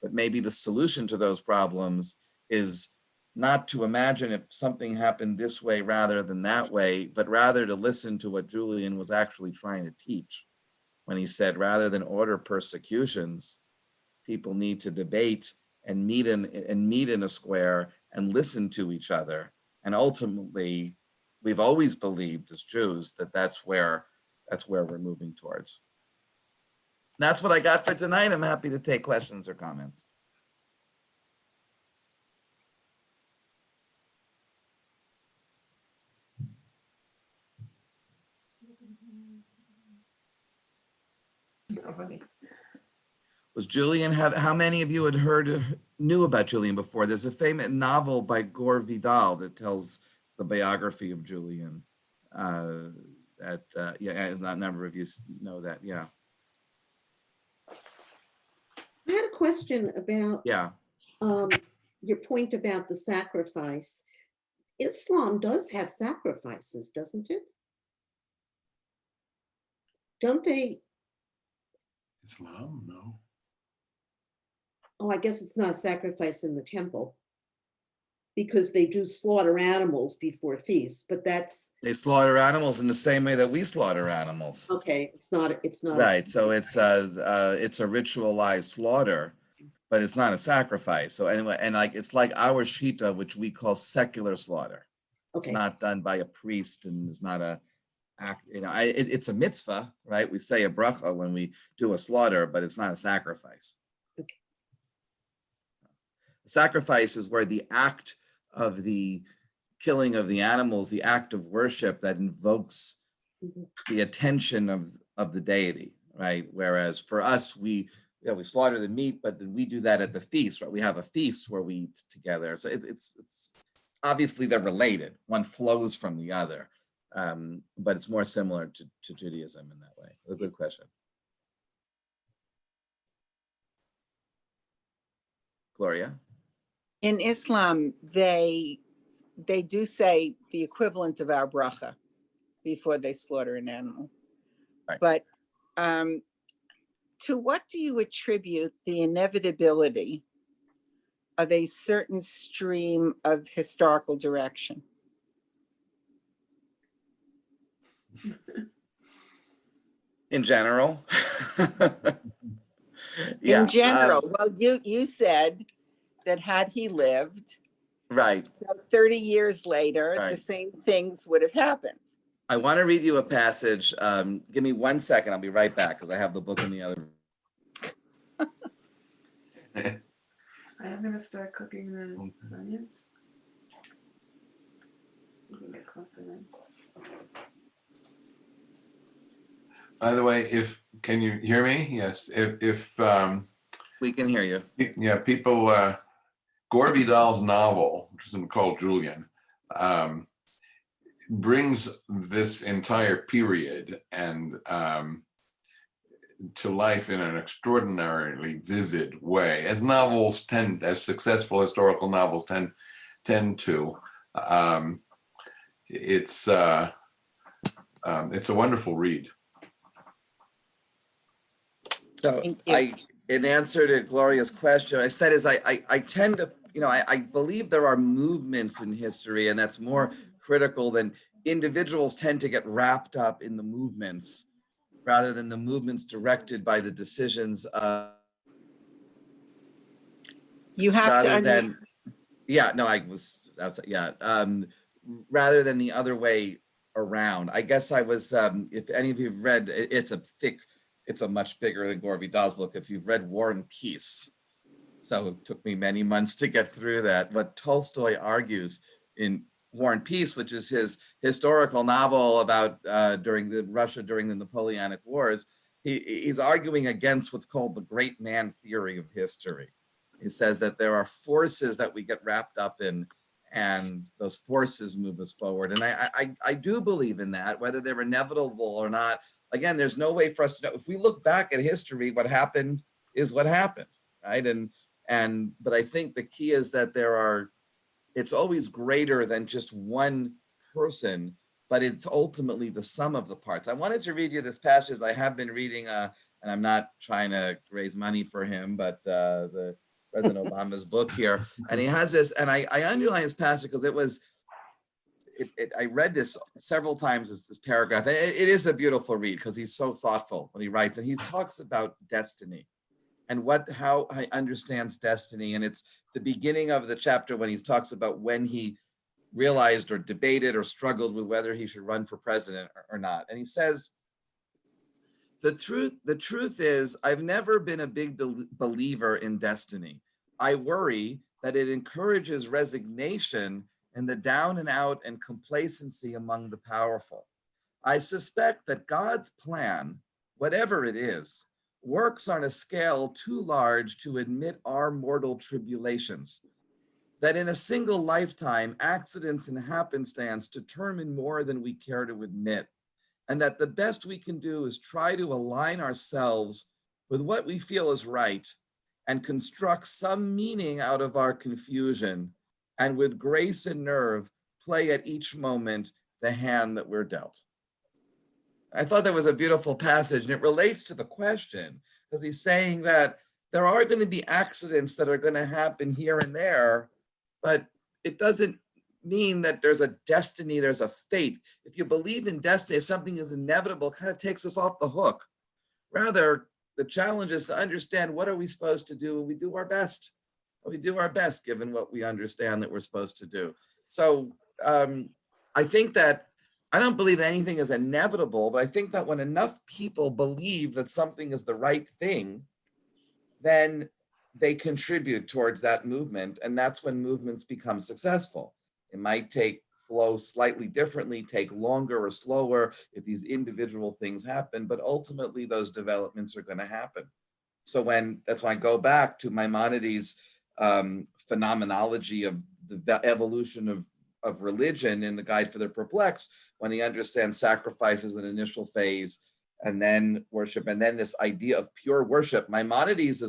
But maybe the solution to those problems is not to imagine if something happened this way rather than that way, but rather to listen to what Julian was actually trying to teach when he said, rather than order persecutions, people need to debate and meet in a square and listen to each other. And ultimately, we've always believed as Jews that that's where we're moving towards. That's what I got for tonight. I'm happy to take questions or comments. Was Julian, how many of you knew about Julian before? There's a famous novel by Gore Vidal that tells the biography of Julian. Yeah, a number of you know that, yeah. I had a question about Yeah. your point about the sacrifice. Islam does have sacrifices, doesn't it? Don't they? Islam, no. Oh, I guess it's not a sacrifice in the temple because they do slaughter animals before feasts, but that's They slaughter animals in the same way that we slaughter animals. okay. It's not. Right. So it's a ritualized slaughter, but it's not a sacrifice. So anyway, and like it's like our shita, which we call secular slaughter. It's Okay. not done by a priest, and it's not a act. You know, it's a mitzvah, right? We say a bracha when we do a slaughter, but it's not a sacrifice. Okay. Sacrifice is where the act of the killing of the animals, the act of worship that invokes the attention of the deity, right? Whereas for us, we slaughter the meat, but then we do that at the feast, right? We have a feast where we eat together. So it's obviously they're related. One flows from the other, but it's more similar to Judaism in that way. A good question. Gloria? In Islam, they do say the equivalent of our bracha before they slaughter an animal. Right. But to what do you attribute the inevitability of a certain stream of historical direction? In general? In general, well, you said that had he lived, right. 30 years later, Right. the same things would have happened. I want to read you a passage. Give me 1 second. I'll be right back because I have the book in the other. I am going to start cooking the onions. You can get closer then. By the way, can you hear me? Yes. If We can hear you. yeah, people, Gore Vidal's novel, which is called Julian, brings this entire period and to life in an extraordinarily vivid way, as novels tend, as successful historical novels tend to. It's a wonderful read. So in answer to Gloria's question, I said I tend to, I believe there are movements in history, and that's more critical than individuals tend to get wrapped up in the movements rather than the movements directed by the decisions of. You have rather to than, yeah, no, I was outside, yeah. Rather than the other way around. I guess I was, if any of you have read, it's a much bigger than Gore Vidal's book. If you've read War and Peace, so it took me many months to get through that. What Tolstoy argues in War and Peace, which is his historical novel about Russia during the Napoleonic Wars, he's arguing against what's called the great man theory of history. He says that there are forces that we get wrapped up in, and those forces move us forward. And I do believe in that, whether they're inevitable or not. Again, there's no way for us to know. If we look back at history, what happened is what happened, right? But I think the key is that it's always greater than just one person, but it's ultimately the sum of the parts. I wanted to read you this passage I have been reading, and I'm not trying to raise money for him, but the President Obama's book here, and he has this, and I underline this passage because I read this several times, this paragraph. It is a beautiful read because he's so thoughtful when he writes, and he talks about destiny and how he understands destiny. And it's the beginning of the chapter when he talks about when he realized or debated or struggled with whether he should run for president or not. And he says, the truth is, I've never been a big believer in destiny. I worry that it encourages resignation and the down and out and complacency among the powerful. I suspect that God's plan, whatever it is, works on a scale too large to admit our mortal tribulations. That in a single lifetime, accidents and happenstance determine more than we care to admit. And that the best we can do is try to align ourselves with what we feel is right and construct some meaning out of our confusion, and with grace and nerve, play at each moment the hand that we're dealt. I thought that was a beautiful passage, and it relates to the question, because he's saying that there are going to be accidents that are going to happen here and there, but it doesn't mean that there's a destiny, there's a fate. If you believe in destiny, if something is inevitable, it kind of takes us off the hook. Rather, the challenge is to understand, what are we supposed to do? We do our best. We do our best given what we understand that we're supposed to do. So I think that I don't believe anything is inevitable, but I think that when enough people believe that something is the right thing, then they contribute towards that movement, and that's when movements become successful. It might flow slightly differently, take longer or slower if these individual things happen, but ultimately those developments are going to happen. So that's when I go back to Maimonides' phenomenology of the evolution of religion in the Guide for the Perplexed, when he understands sacrifice as an initial phase, and then worship, and then this idea of pure worship. Maimonides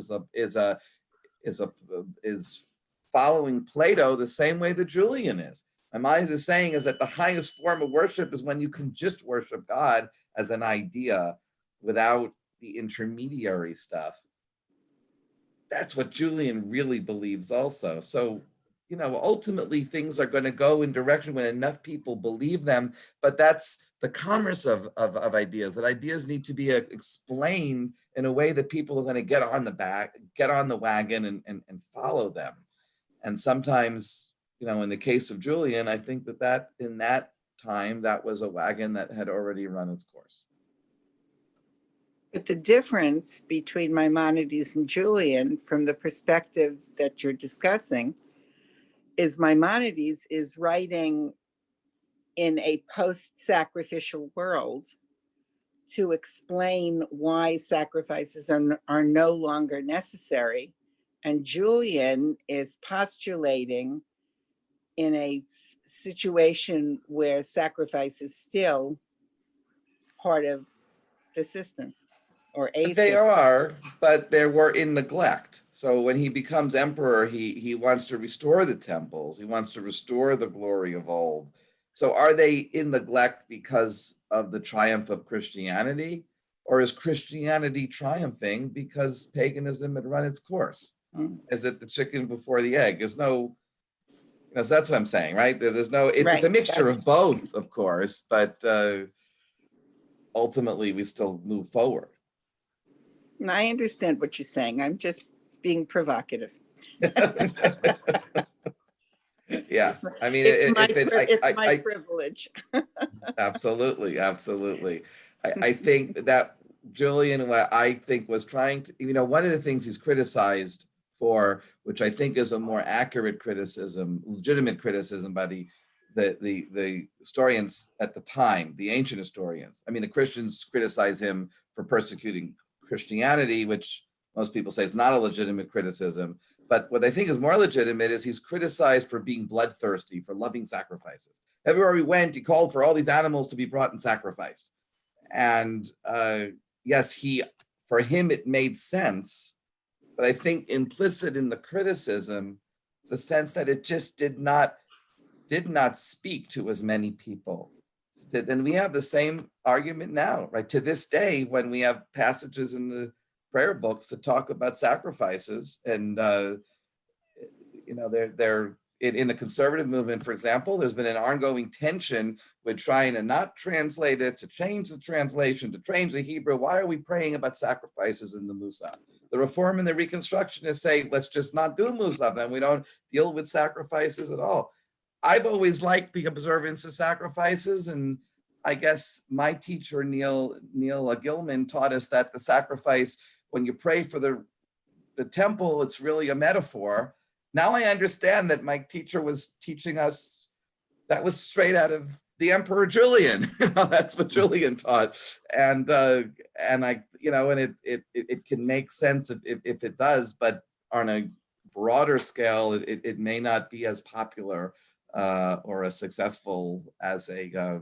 is following Plato the same way that Julian is. Maimonides is saying is that the highest form of worship is when you can just worship God as an idea without the intermediary stuff. That's what Julian really believes also. So, ultimately things are going to go in direction when enough people believe them, but that's the commerce of ideas, that ideas need to be explained in a way that people are going to get on the wagon and follow them. And sometimes, in the case of Julian, I think that in that time, that was a wagon that had already run its course. But the difference between Maimonides and Julian, from the perspective that you're discussing, is Maimonides is writing in a post-sacrificial world to explain why sacrifices are no longer necessary. And Julian is postulating in a situation where sacrifice is still part of the system. They are, but they were in neglect. So when he becomes emperor, he wants to restore the temples. He wants to restore the glory of old. So are they in neglect because of the triumph of Christianity? Or is Christianity triumphing because paganism had run its course? Is it the chicken before the egg? There's no, so that's what I'm saying, right? There's no, it's a mixture of both, of course, but ultimately we still move forward. I understand what you're saying. I'm just being provocative. Yeah, I mean, it's my privilege. Absolutely. I think that Julian, what I think was trying to, one of the things he's criticized for, which I think is a more accurate criticism, legitimate criticism by the historians at the time, the ancient historians. I mean, the Christians criticize him for persecuting Christianity, which most people say is not a legitimate criticism. But what I think is more legitimate is he's criticized for being bloodthirsty, for loving sacrifices. Everywhere he went, he called for all these animals to be brought and sacrificed. And yes, for him, it made sense. But I think implicit in the criticism is a sense that it just did not speak to as many people. And we have the same argument now, right? To this day, when we have passages in the prayer books that talk about sacrifices, and they're in the conservative movement, for example, there's been an ongoing tension with trying to not translate it, to change the translation, to change the Hebrew. Why are we praying about sacrifices in the Musaf? The Reform and the Reconstructionists say, let's just not do Musaf, then we don't deal with sacrifices at all. I've always liked the observance of sacrifices, and I guess my teacher, Neil Gilman, taught us that the sacrifice, when you pray for the temple, it's really a metaphor. Now I understand that my teacher was teaching us that was straight out of the Emperor Julian. That's what Julian taught, and it can make sense if it does, but on a broader scale, it may not be as popular or as successful as a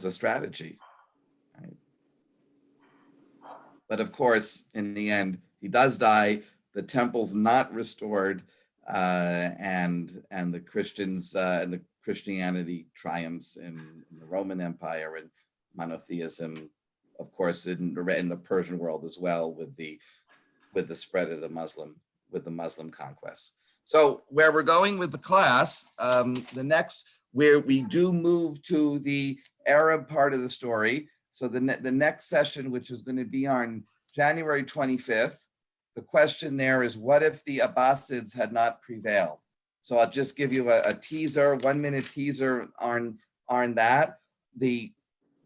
strategy. Right? But of course, in the end, he does die. The temple's not restored, and the Christians and the Christianity triumphs in the Roman Empire, and monotheism, of course, in the Persian world as well, with the spread of the Muslim conquests. So where we're going with the class, the next, where we do move to the Arab part of the story. So the next session, which is going to be on January 25th, the question there is, what if the Abbasids had not prevailed? So I'll just give you a teaser, 1-minute teaser on that. The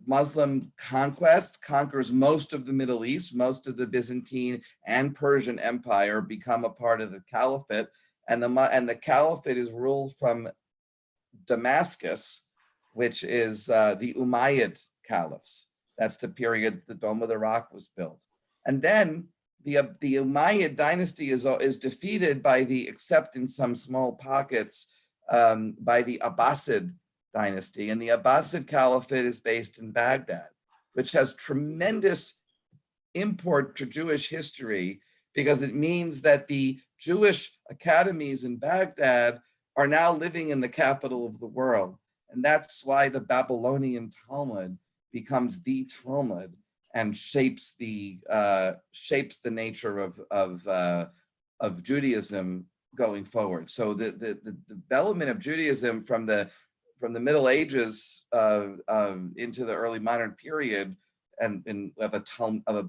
Muslim conquest conquers most of the Middle East, most of the Byzantine and Persian Empire become a part of the Caliphate, and the Caliphate is ruled from Damascus, which is the Umayyad caliphs. That's the period the Dome of the Rock was built. And then the Umayyad dynasty is defeated except in some small pockets, by the Abbasid dynasty. And the Abbasid Caliphate is based in Baghdad, which has tremendous import to Jewish history, because it means that the Jewish academies in Baghdad are now living in the capital of the world. And that's why the Babylonian Talmud becomes the Talmud and shapes the nature of Judaism going forward. So the development of Judaism from the Middle Ages into the early modern period, and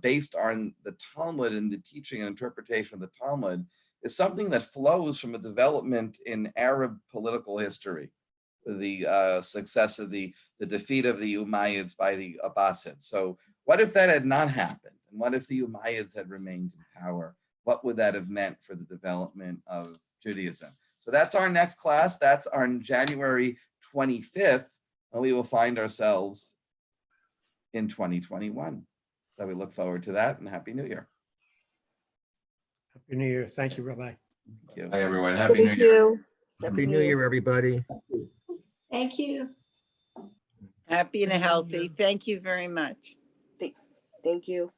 based on the Talmud and the teaching and interpretation of the Talmud, is something that flows from a development in Arab political history, the success of the defeat of the Umayyads by the Abbasids. So what if that had not happened? And what if the Umayyads had remained in power? What would that have meant for the development of Judaism? So that's our next class. That's on January 25th, and we will find ourselves in 2021. So we look forward to that, and Happy New Year. Happy New Year. Thank you, Rabbi. Thank you. Hi, everyone. Happy New Year. Happy New Year, everybody. Thank you. Happy and healthy. Thank you very much. Thank you.